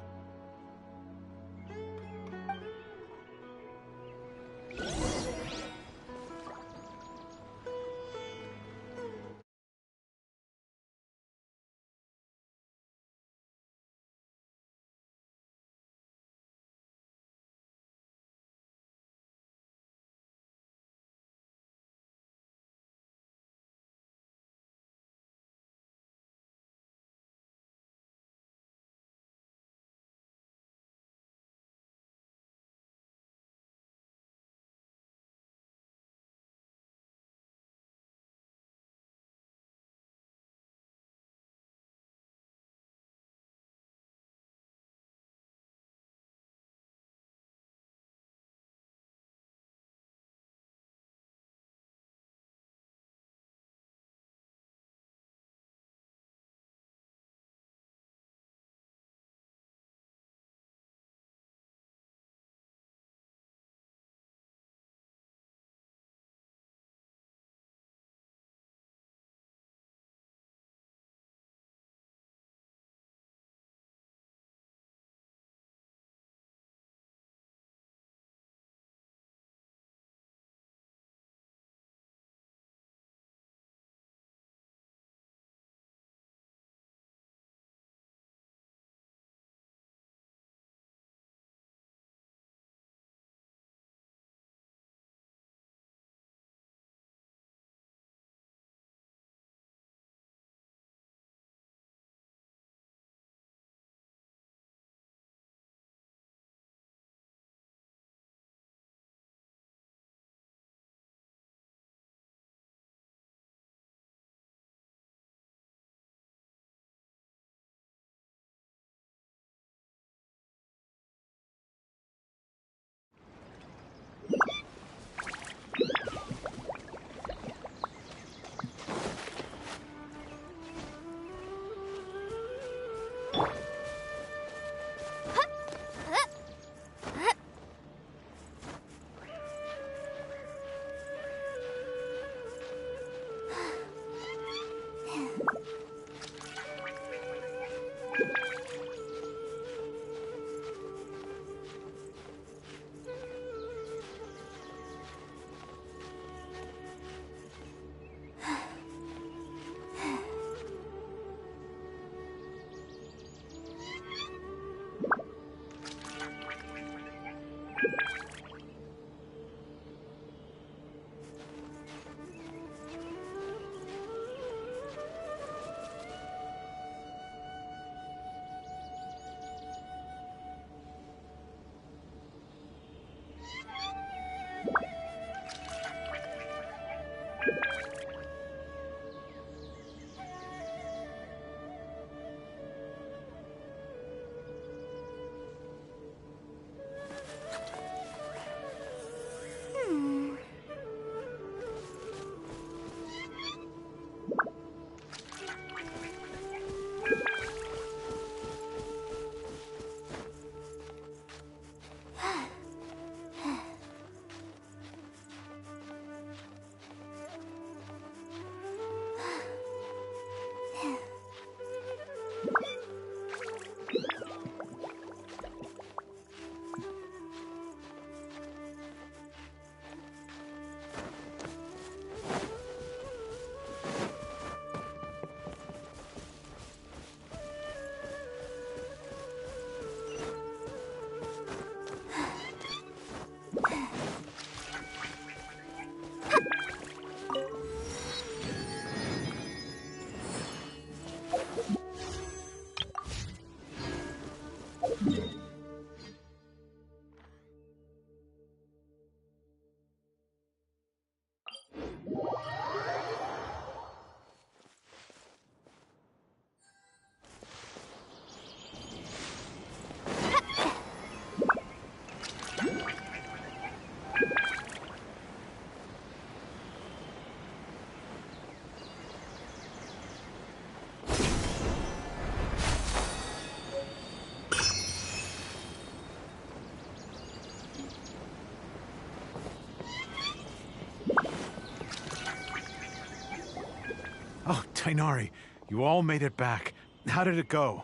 Oh, Tighnari, you all made it back. How did it go?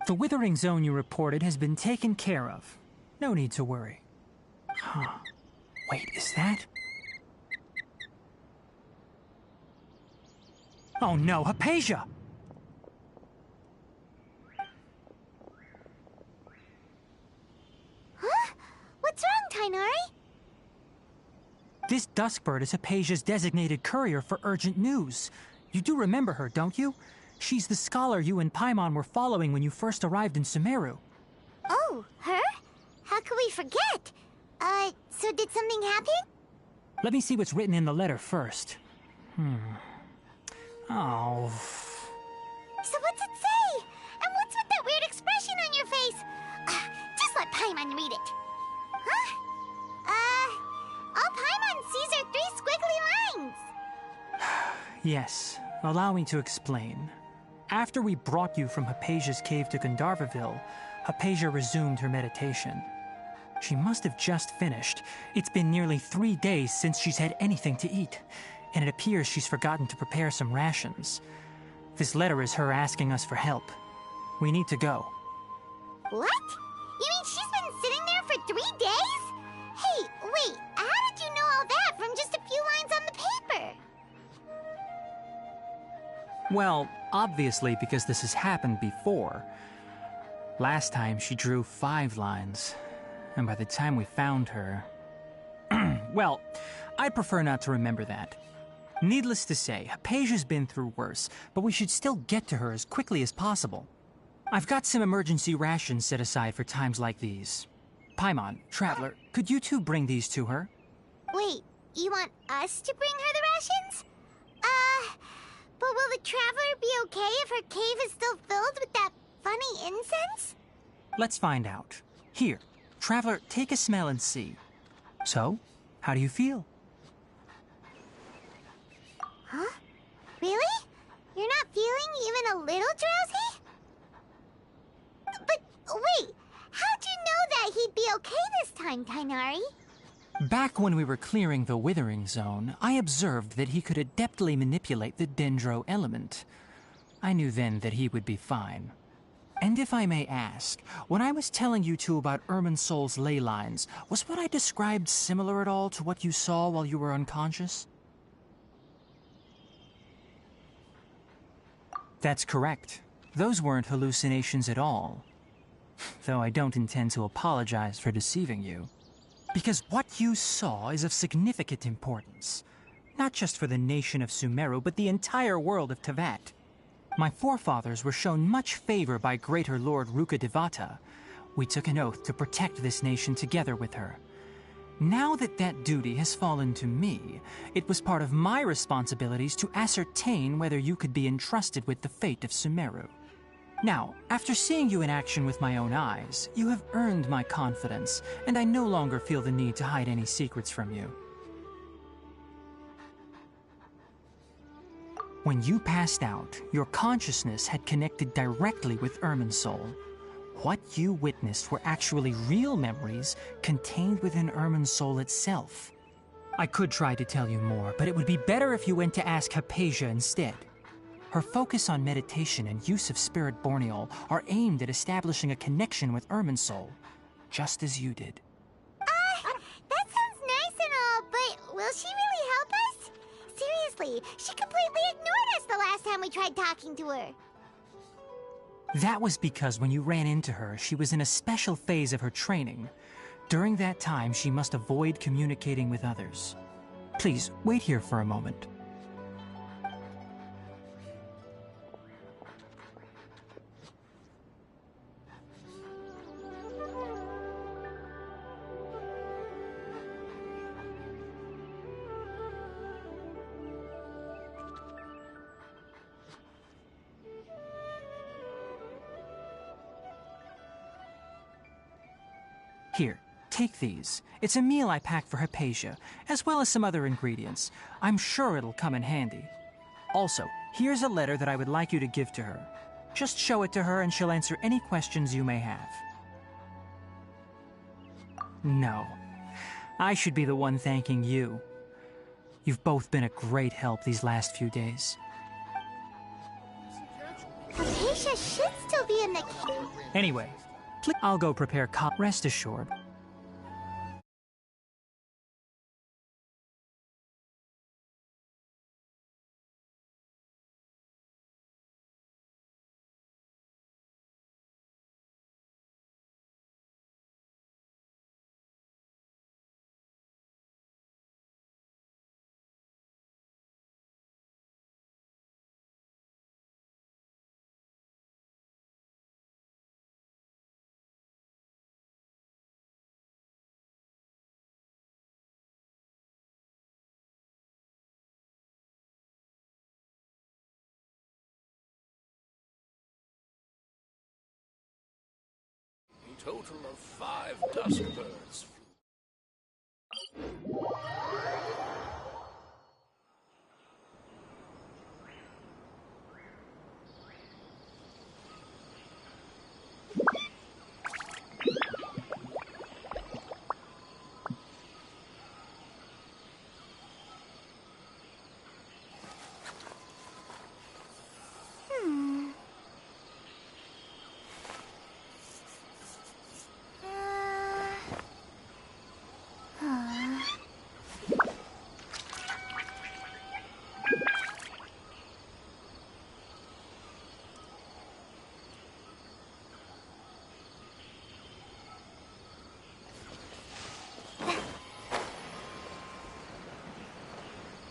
The withering zone you reported has been taken care of. No need to worry. Huh. Wait, is that? Oh no, Hypatia! Huh? What's wrong, Tighnari? This Duskbird is Hypatia's designated courier for urgent news. You do remember her, don't you? She's the scholar you and Paimon were following when you first arrived in Sumeru. Oh, her? How could we forget? So did something happen? Let me see what's written in the letter first. Oh. So what's it say? And what's with that weird expression on your face? Just let Paimon read it. Huh? All Paimon sees are 3 squiggly lines. Yes, allow me to explain. After we brought you from Hypatia's cave to Gandharvaville, Hypatia resumed her meditation. She must have just finished. It's been nearly 3 days since she's had anything to eat, and it appears she's forgotten to prepare some rations. This letter is her asking us for help. We need to go. What? You mean she's been sitting there for 3 days? Hey, wait, how did you know all that from just a few lines on the paper? Well, obviously because this has happened before. Last time she drew 5 lines, and by the time we found her... Well, I'd prefer not to remember that. Needless to say, Hypatia's been through worse, but we should still get to her as quickly as possible. I've got some emergency rations set aside for times like these. Paimon, Traveler, could you two bring these to her? Wait, you want us to bring her the rations? But will the Traveler be okay if her cave is still filled with that funny incense? Let's find out. Here, Traveler, take a smell and see. So, how do you feel? Huh? Really? You're not feeling even a little drowsy? But wait, how'd you know that he'd be okay this time, Tighnari? Back when we were clearing the Withering Zone, I observed that he could adeptly manipulate the Dendro element. I knew then that he would be fine. And if I may ask, when I was telling you two about Irminsul's ley lines, was what I described similar at all to what you saw while you were unconscious? That's correct. Those weren't hallucinations at all. Though I don't intend to apologize for deceiving you. Because what you saw is of significant importance. Not just for the nation of Sumeru, but the entire world of Teyvat. My forefathers were shown much favor by Greater Lord Rukkhadevata. We took an oath to protect this nation together with her. Now that that duty has fallen to me, it was part of my responsibilities to ascertain whether you could be entrusted with the fate of Sumeru. Now, after seeing you in action with my own eyes, you have earned my confidence, and I no longer feel the need to hide any secrets from you. When you passed out, your consciousness had connected directly with Irminsul. What you witnessed were actually real memories contained within Irminsul itself. I could try to tell you more, but it would be better if you went to ask Hypatia instead. Her focus on meditation and use of Spirit Borneol are aimed at establishing a connection with Irminsul, just as you did. That sounds nice and all, but will she really help us? Seriously, she completely ignored us the last time we tried talking to her. That was because when you ran into her, she was in a special phase of her training. During that time, she must avoid communicating with others. Please, wait here for a moment. Here, take these. It's a meal I packed for Hypatia, as well as some other ingredients. I'm sure it'll come in handy. Also, here's a letter that I would like you to give to her. Just show it to her and she'll answer any questions you may have. No. I should be the one thanking you. You've both been a great help these last few days. Hypatia should still be in the cave. Anyway, I'll go prepare rest assured. A total of 5 dusk birds.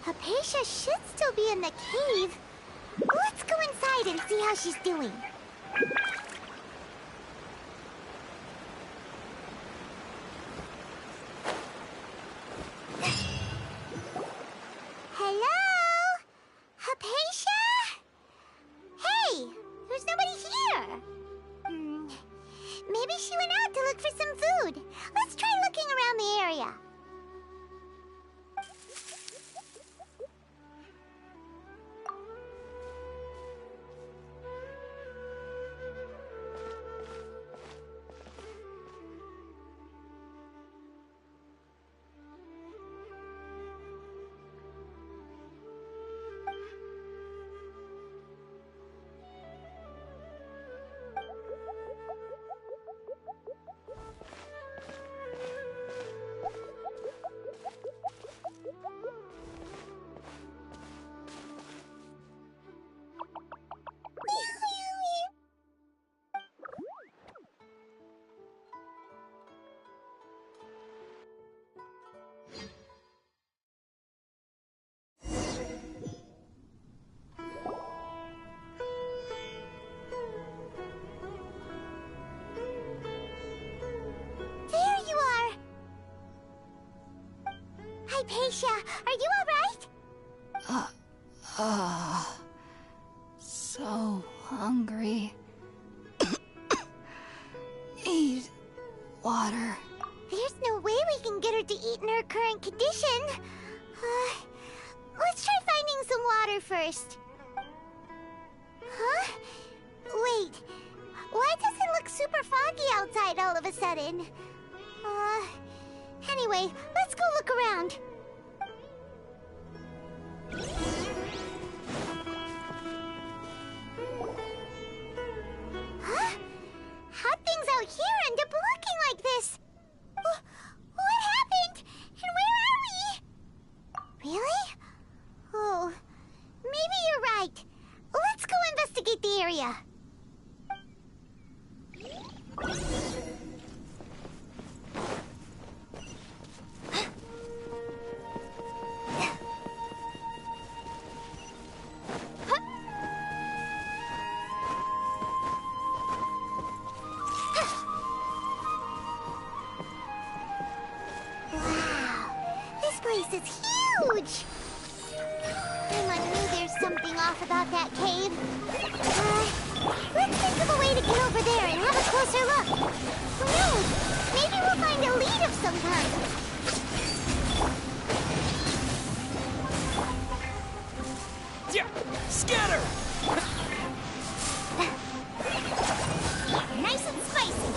Hypatia should still be in the cave. Let's go inside and see how she's doing. Hello? Hypatia? Hey, there's nobody here. Maybe she went out to look for some food. Let's try looking around the area. Alicia, are you alright? So hungry. Need water. There's no way we can get her to eat in her current condition. Let's try finding some water first. Huh? Wait. Why does it look super foggy outside all of a sudden? Anyway, let's go look around. Huh? How'd things out here end up looking like this? What happened? And where are we? Really? Oh, maybe you're right. Let's go investigate the area. This is huge! I knew there's something off about that cave. Let's think of a way to get over there and have a closer look. Who knows? Maybe we'll find a lead of some kind. Yeah! Scatter! Nice and spicy.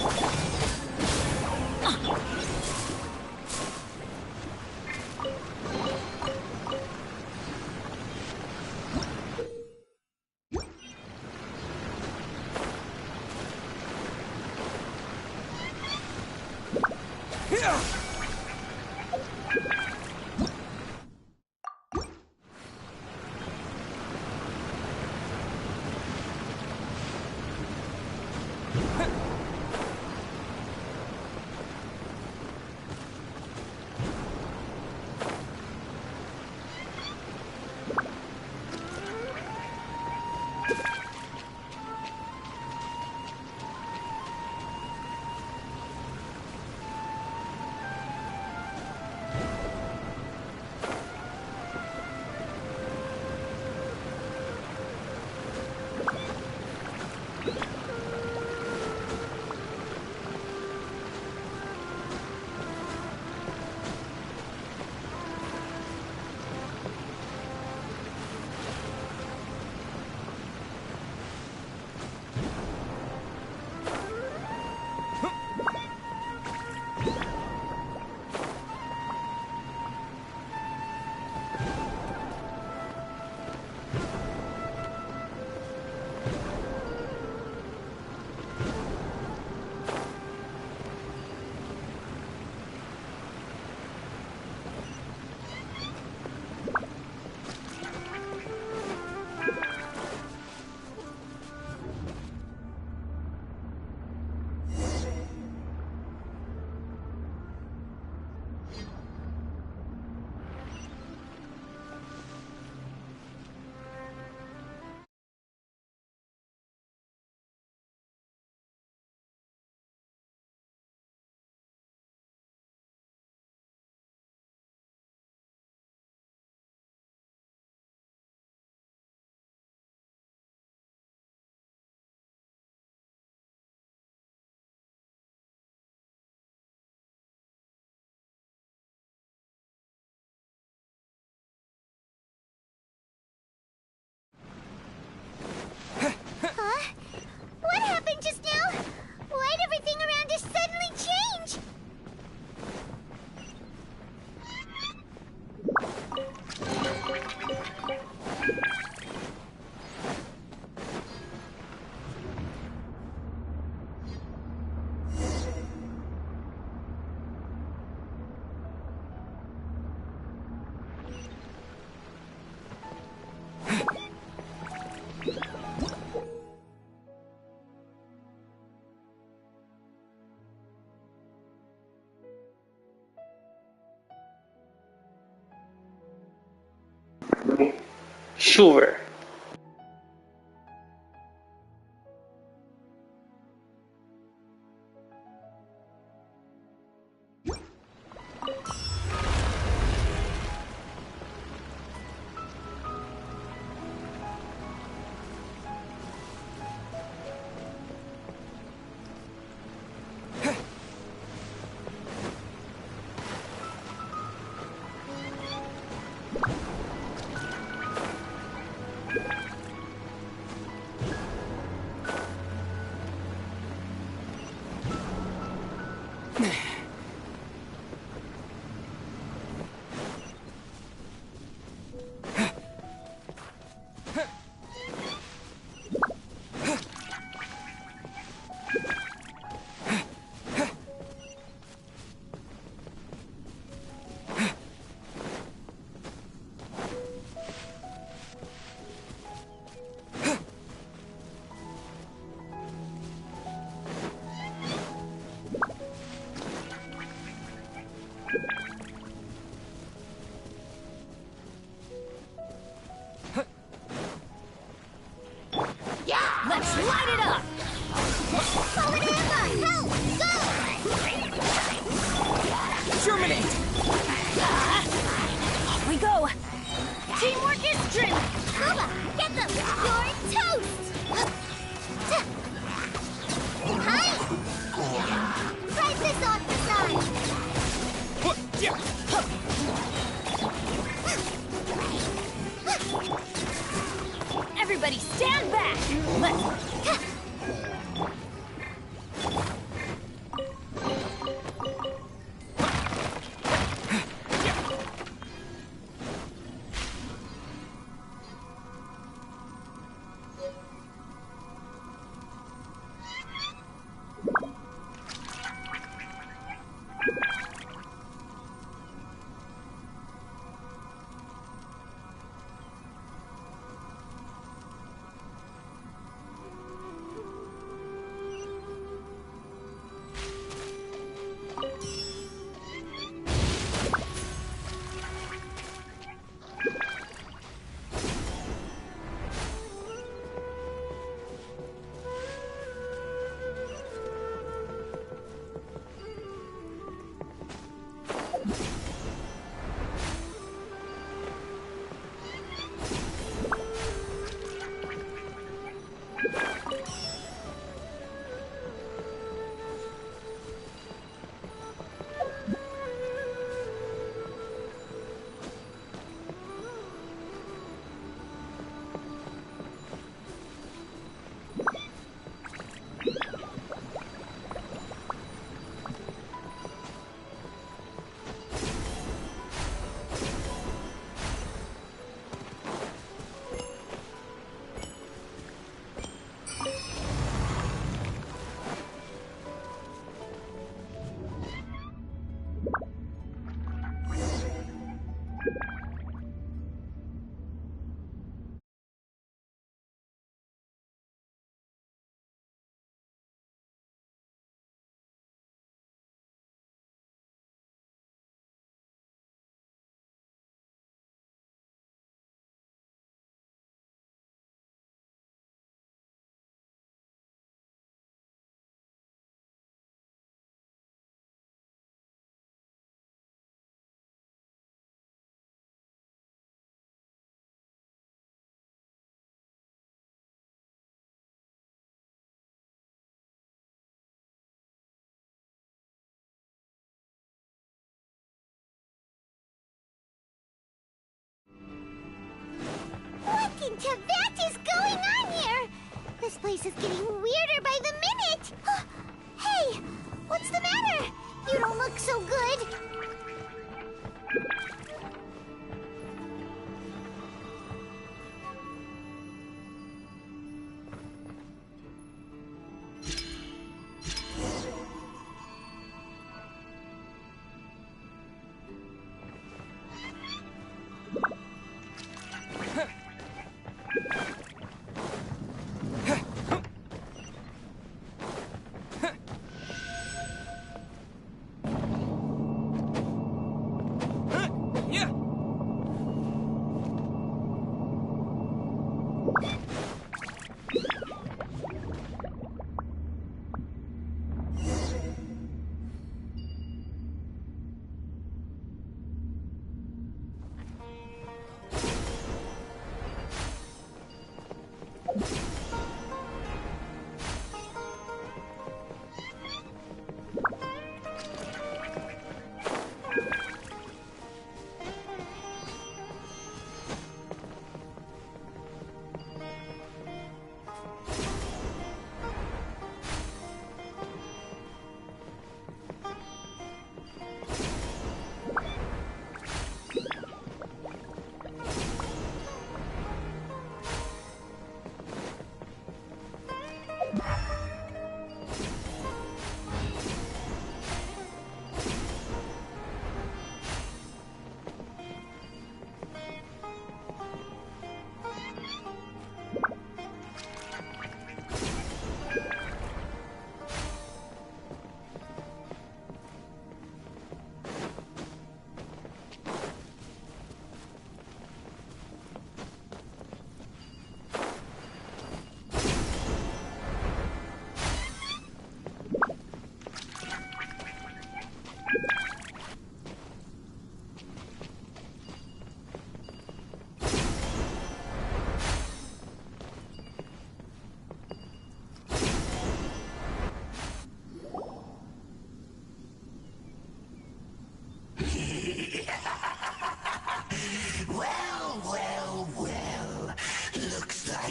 What happened just now? Why'd everything around us suddenly change? Sure. Let's light it up! Germinate! Off we go! Teamwork is strength! Bubba, get them! You're toast! Hi! Price this off the side! Everybody stand back! Let's... What in Tibet is going on here? This place is getting weirder by the minute! Hey! What's the matter? You don't look so good!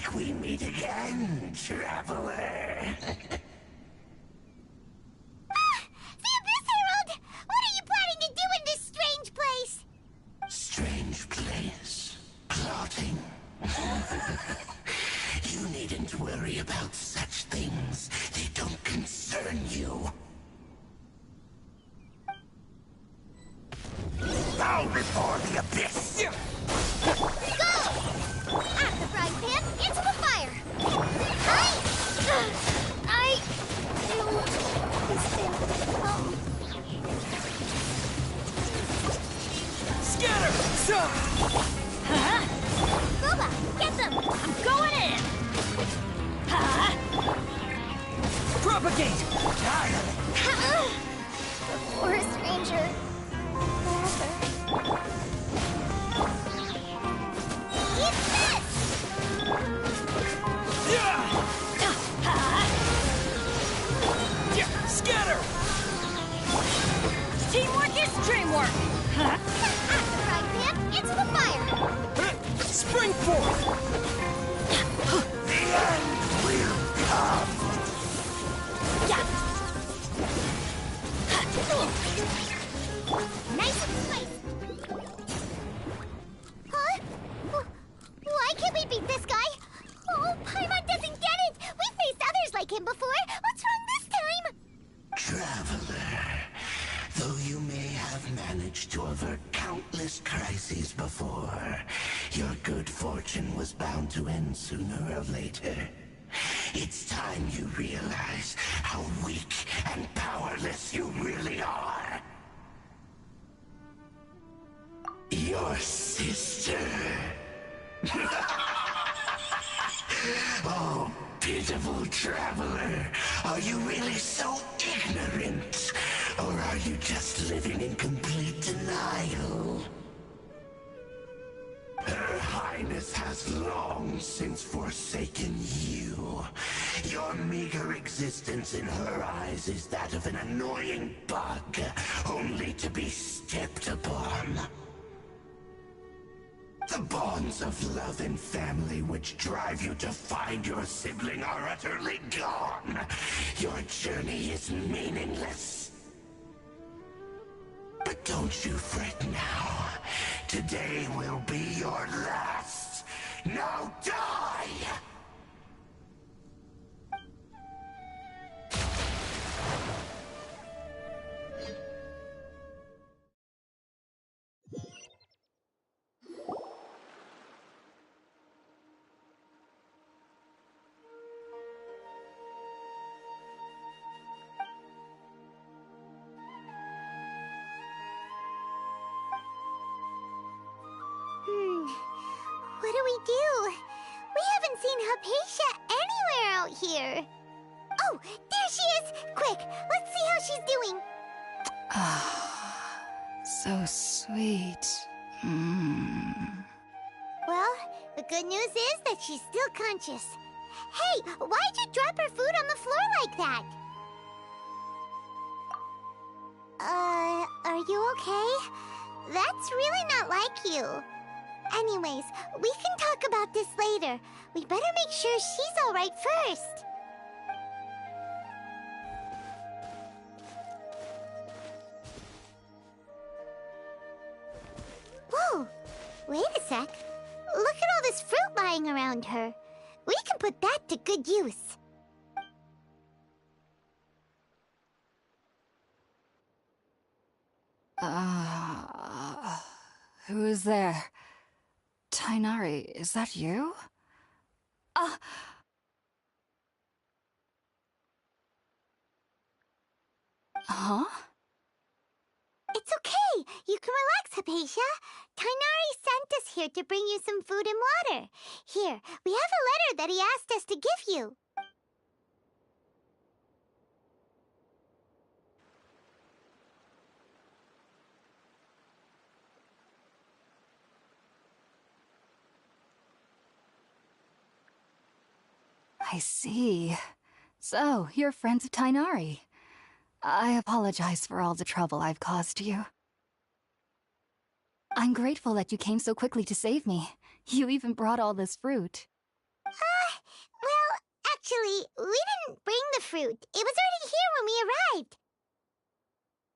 like we meet again, traveler. The Abyss Herald! What are you planning to do in this strange place? Strange place. Plotting. You needn't worry about such things. They don't concern you. Bow before the abyss! Go! At the frying pan, into the fire! I do Scatter! Boba, get them! I'm going in! Propagate! The forest ranger. Forever. Eat this! Scatter! Teamwork is dreamwork! At the frying pan, into the fire! Spring forth! The end will come! Nice and sliced! Huh? Why can't we beat this guy? Oh, Paimon doesn't get it! We've faced others like him before! What's wrong this time? Traveler, though you may have managed to avert countless crises before, your good fortune was bound to end sooner or later. It's time you realize how weak and powerless you really are. Your sister. Oh, pitiful traveler. Are you really so ignorant? Or are you just living in complete denial? Her Highness has long since forsaken you. Your meager existence in her eyes is that of an annoying bug, only to be stepped upon. The bonds of love and family which drive you to find your sibling are utterly gone. Your journey is meaningless. But don't you fret now. Today will be your last. Now die! What do we do? We haven't seen Hypatia anywhere out here. Oh, there she is! Quick, let's see how she's doing. So sweet. Well, the good news is that she's still conscious. Hey, why'd you drop her food on the floor like that? Are you okay? That's really not like you. Anyways, we can talk about this later. We better make sure she's alright first. Whoa! Wait a sec. Look at all this fruit lying around her. We can put that to good use. Who is there? Tainari, is that you? Huh? It's okay. You can relax, Hypatia. Tainari sent us here to bring you some food and water. Here, we have a letter that he asked us to give you. I see. So, you're friends of Tainari. I apologize for all the trouble I've caused you. I'm grateful that you came so quickly to save me. You even brought all this fruit. Actually, we didn't bring the fruit. It was already here when we arrived.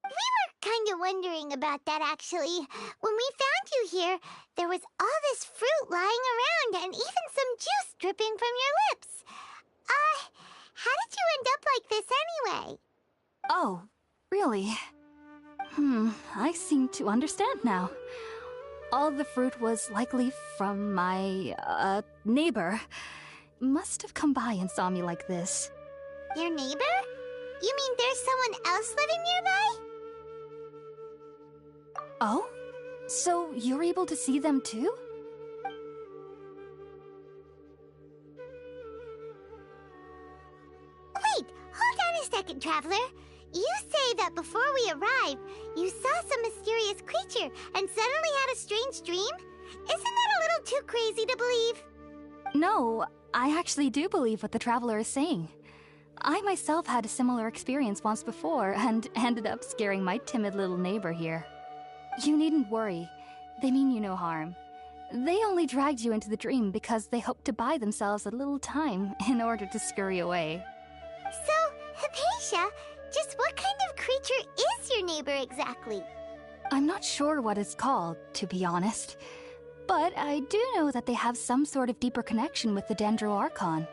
We were kind of wondering about that, actually. When we found you here, there was all this fruit lying around and even some juice dripping from your lips. How did you end up like this anyway? Oh, really? I seem to understand now. All the fruit was likely from my, neighbor. Must have come by and saw me like this. Your neighbor? You mean there's someone else living nearby? Oh? So you're able to see them too? Wait, hold on a second, Traveler. You say that before we arrived, you saw some mysterious creature and suddenly had a strange dream? Isn't that a little too crazy to believe? No, I actually do believe what the Traveler is saying. I myself had a similar experience once before and ended up scaring my timid little neighbor here. You needn't worry. They mean you no harm. They only dragged you into the dream because they hoped to buy themselves a little time in order to scurry away. So, Hypatia, just what kind of creature is your neighbor exactly? I'm not sure what it's called, to be honest. But I do know that they have some sort of deeper connection with the Dendro Archon.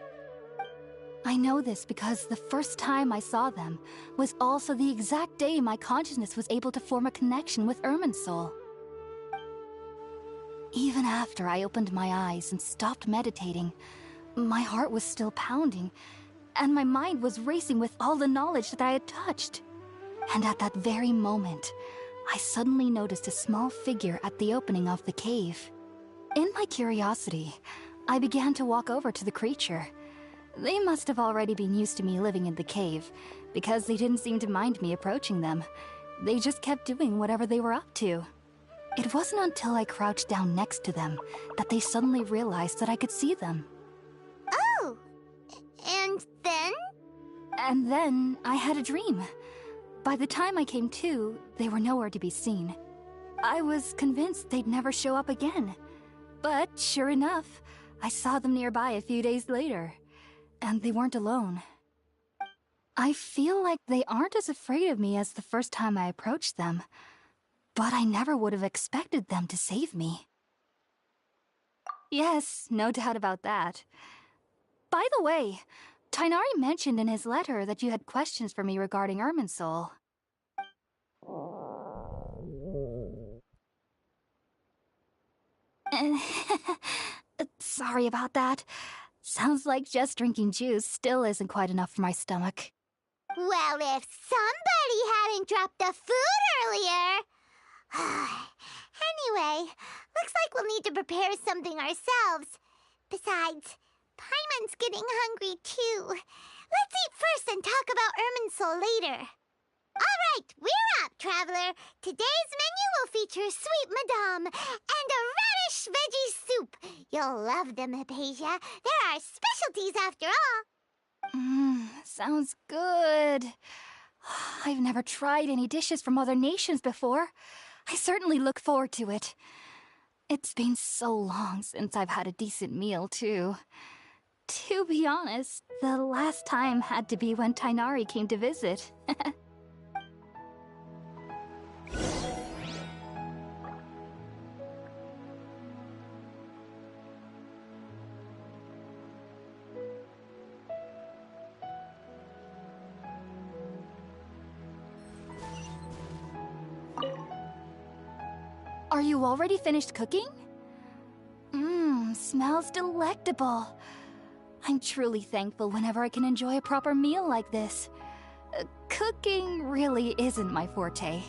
I know this because the first time I saw them was also the exact day my consciousness was able to form a connection with Irminsul. Even after I opened my eyes and stopped meditating, my heart was still pounding, and my mind was racing with all the knowledge that I had touched. And at that very moment, I suddenly noticed a small figure at the opening of the cave. In my curiosity, I began to walk over to the creature. They must have already been used to me living in the cave, because they didn't seem to mind me approaching them. They just kept doing whatever they were up to. It wasn't until I crouched down next to them that they suddenly realized that I could see them. Oh! And then? And then I had a dream. By the time I came to, they were nowhere to be seen. I was convinced they'd never show up again. But sure enough, I saw them nearby a few days later. And they weren't alone. I feel like they aren't as afraid of me as the first time I approached them. But I never would have expected them to save me. Yes, no doubt about that. By the way, Tighnari mentioned in his letter that you had questions for me regarding Irminsul. Sorry about that. Sounds like just drinking juice still isn't quite enough for my stomach. Well, if somebody hadn't dropped the food earlier... Anyway, looks like we'll need to prepare something ourselves. Besides, Paimon's getting hungry too. Let's eat first and talk about Irminsul later. All right, we're up, Traveler. Today's menu will feature Sweet Madame and a radish veggie soup. You'll love them, Hypatia. They're our specialties after all. Sounds good. I've never tried any dishes from other nations before. I certainly look forward to it. It's been so long since I've had a decent meal, too. To be honest, the last time had to be when Tighnari came to visit. Are you already finished cooking? Smells delectable. I'm truly thankful whenever I can enjoy a proper meal like this. Cooking really isn't my forte.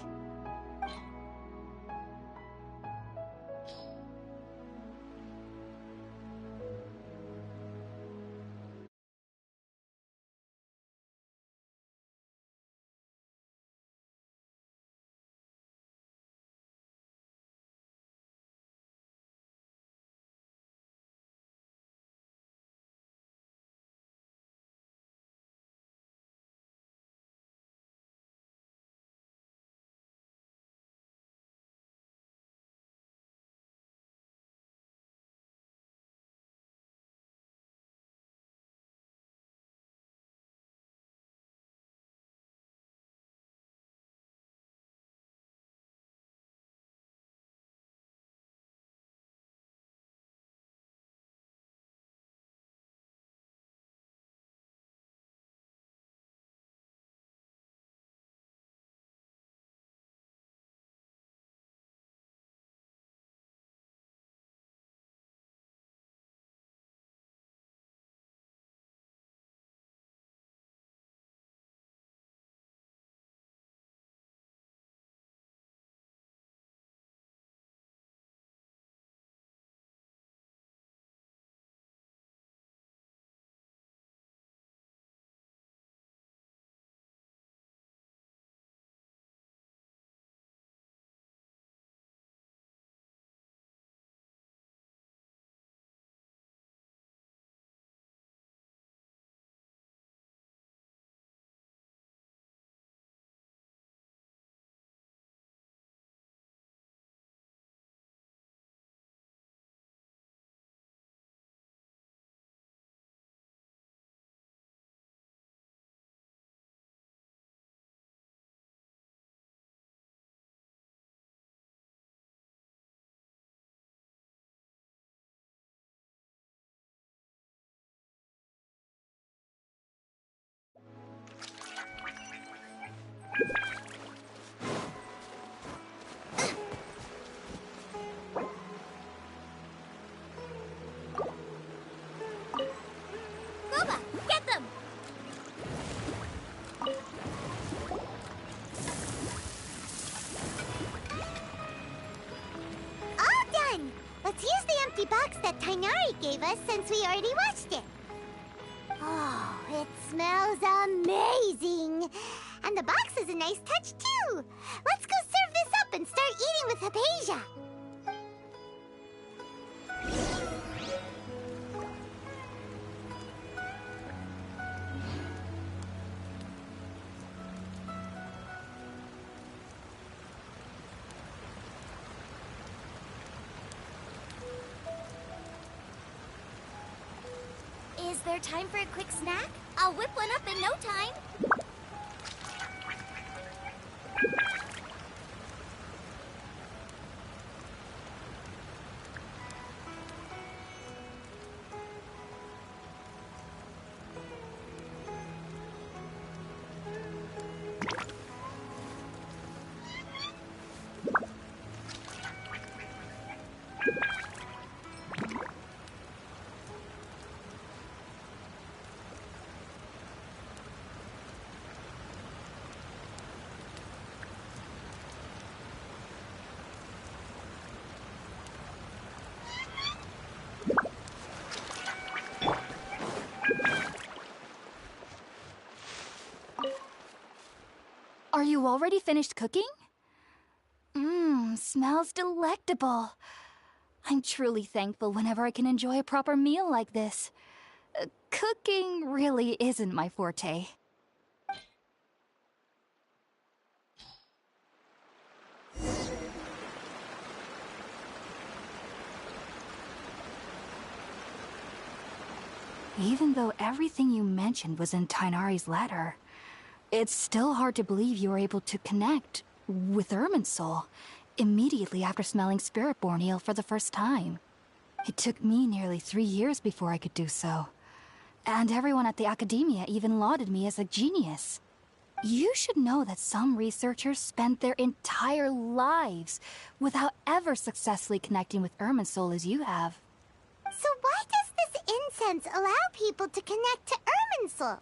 Mary gave us since we already watched it. Oh, it smells amazing! And the box is a nice touch, too! Let's go serve this up and start eating with Hypatia! Is there time for a quick snack? I'll whip one up in no time. Are you already finished cooking? Mmm, smells delectable. I'm truly thankful whenever I can enjoy a proper meal like this. Cooking really isn't my forte. Even though everything you mentioned was in Tighnari's letter, it's still hard to believe you were able to connect with Irminsul immediately after smelling Spiritborn Ale for the first time. It took me nearly 3 years before I could do so. And everyone at the Academia even lauded me as a genius. You should know that some researchers spend their entire lives without ever successfully connecting with Irminsul as you have. So why does this incense allow people to connect to Irminsul?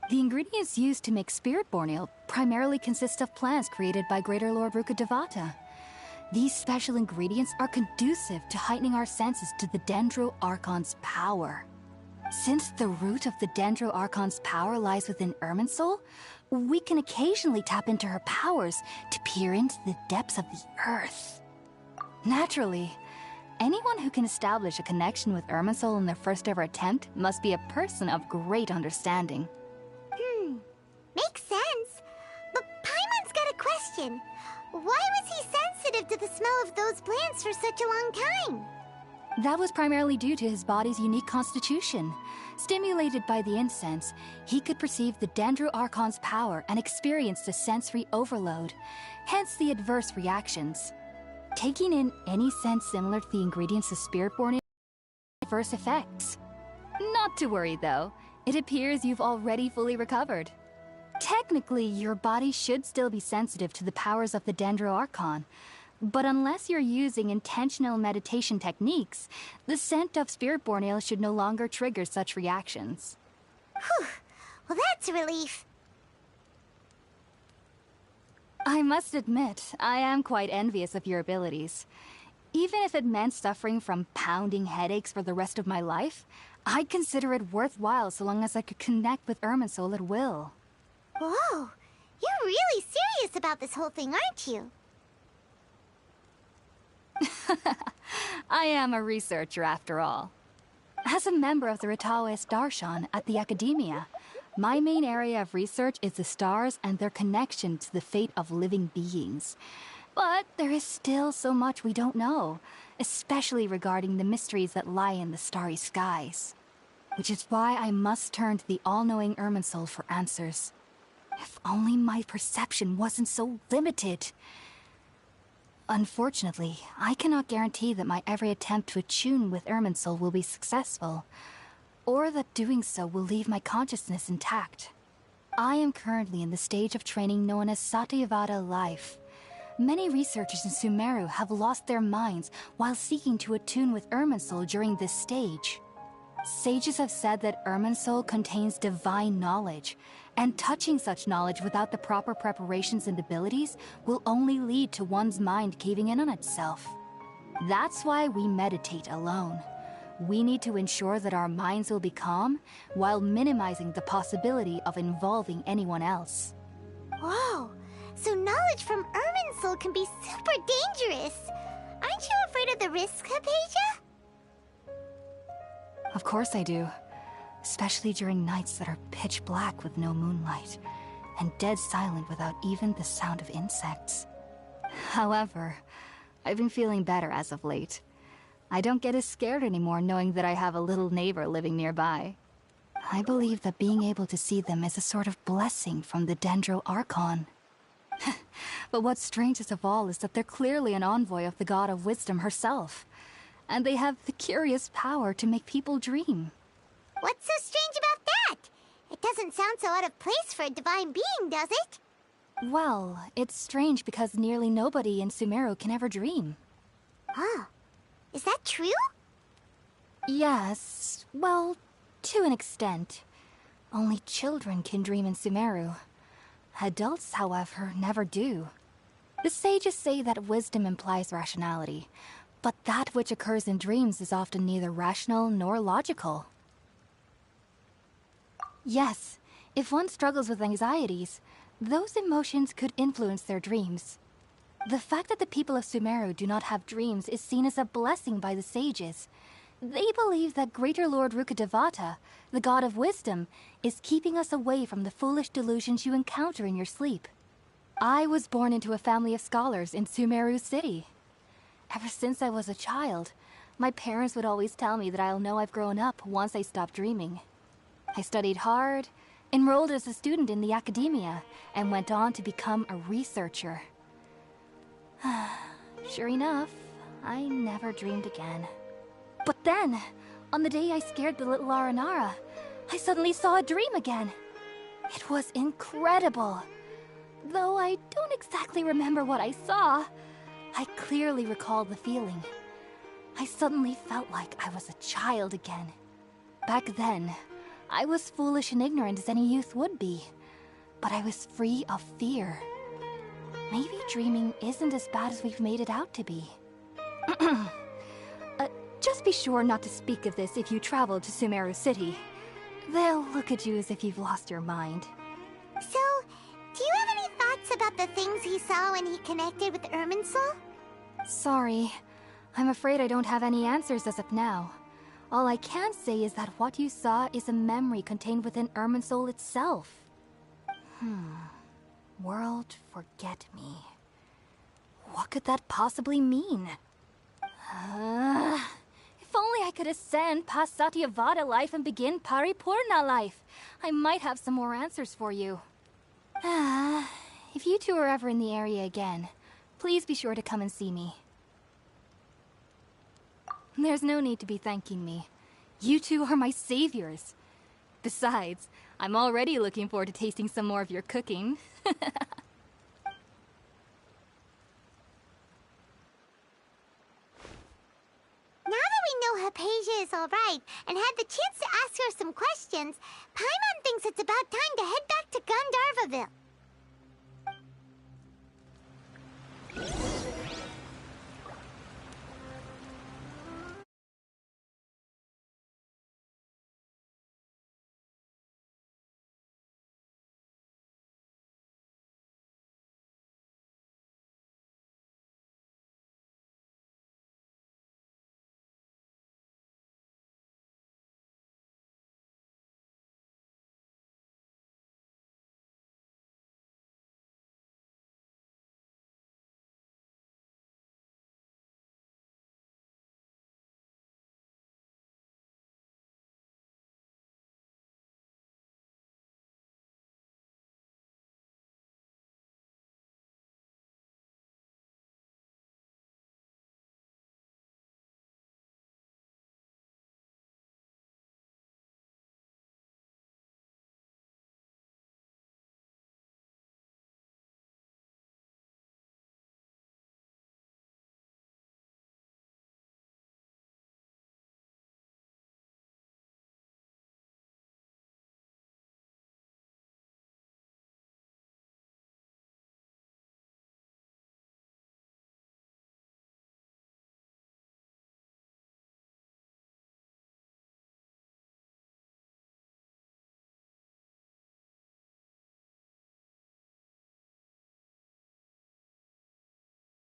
The ingredients used to make Spiritborn Ale primarily consist of plants created by Greater Lord Rukkhadevata. These special ingredients are conducive to heightening our senses to the Dendro Archon's power. Since the root of the Dendro Archon's power lies within Irminsul, we can occasionally tap into her powers to peer into the depths of the earth. Naturally, anyone who can establish a connection with Irminsul in their first ever attempt must be a person of great understanding. Makes sense. But Paimon's got a question. Why was he sensitive to the smell of those plants for such a long time? That was primarily due to his body's unique constitution. Stimulated by the incense, he could perceive the Dendro Archon's power and experienced a sensory overload, hence the adverse reactions. Taking in any scent similar to the ingredients of Spiritborn Ale has adverse effects. Not to worry though, it appears you've already fully recovered. Technically, your body should still be sensitive to the powers of the Dendro Archon, but unless you're using intentional meditation techniques, the scent of Spiritborn Ale should no longer trigger such reactions. Whew. Well, that's a relief. I must admit, I am quite envious of your abilities. Even if it meant suffering from pounding headaches for the rest of my life, I'd consider it worthwhile so long as I could connect with Irminsul at will. Whoa, you're really serious about this whole thing, aren't you? I am a researcher after all. As a member of the Ritaoist Darshan at the Academia, my main area of research is the stars and their connection to the fate of living beings. But there is still so much we don't know, especially regarding the mysteries that lie in the starry skies. Which is why I must turn to the all-knowing Irminsul for answers. If only my perception wasn't so limited. Unfortunately, I cannot guarantee that my every attempt to attune with Irminsul will be successful, or that doing so will leave my consciousness intact. I am currently in the stage of training known as Satyavada life. Many researchers in Sumeru have lost their minds while seeking to attune with Irminsul during this stage. Sages have said that Irminsul contains divine knowledge, and touching such knowledge without the proper preparations and abilities will only lead to one's mind caving in on itself. That's why we meditate alone. We need to ensure that our minds will be calm while minimizing the possibility of involving anyone else. Whoa, so knowledge from Irminsul can be super dangerous. Aren't you afraid of the risks, Hypatia? Of course I do. Especially during nights that are pitch black with no moonlight, and dead silent without even the sound of insects. However, I've been feeling better as of late. I don't get as scared anymore knowing that I have a little neighbor living nearby. I believe that being able to see them is a sort of blessing from the Dendro Archon. But what's strangest of all is that they're clearly an envoy of the God of Wisdom herself. And they have the curious power to make people dream. What's so strange about that? It doesn't sound so out of place for a divine being, does it? Well, it's strange because nearly nobody in Sumeru can ever dream. Oh, is that true? Yes, well, to an extent. Only children can dream in Sumeru. Adults, however, never do. The sages say that wisdom implies rationality, but that which occurs in dreams is often neither rational nor logical. Yes, if one struggles with anxieties, those emotions could influence their dreams. The fact that the people of Sumeru do not have dreams is seen as a blessing by the sages. They believe that Greater Lord Rukkhadevata, the god of wisdom, is keeping us away from the foolish delusions you encounter in your sleep. I was born into a family of scholars in Sumeru City. Ever since I was a child, my parents would always tell me that I'll know I've grown up once I stop dreaming. I studied hard, enrolled as a student in the academia, and went on to become a researcher. Sure enough, I never dreamed again. But then, on the day I scared the little Aranara, I suddenly saw a dream again. It was incredible. Though I don't exactly remember what I saw, I clearly recall the feeling. I suddenly felt like I was a child again. Back then, I was foolish and ignorant as any youth would be, but I was free of fear. Maybe dreaming isn't as bad as we've made it out to be. Just be sure not to speak of this if you travel to Sumeru City. They'll look at you as if you've lost your mind. So, do you have any thoughts about the things he saw when he connected with Irminsul? Sorry. I'm afraid I don't have any answers as of now. All I can say is that what you saw is a memory contained within Irminsul itself. World forget me. What could that possibly mean? If only I could ascend past Satyavada life and begin Paripurna life, I might have some more answers for you. If you two are ever in the area again, please be sure to come and see me. There's no need to be thanking me. You two are my saviors. Besides, I'm already looking forward to tasting some more of your cooking. Now that we know Hypatia is alright and had the chance to ask her some questions, Paimon thinks it's about time to head back to Gandharvaville.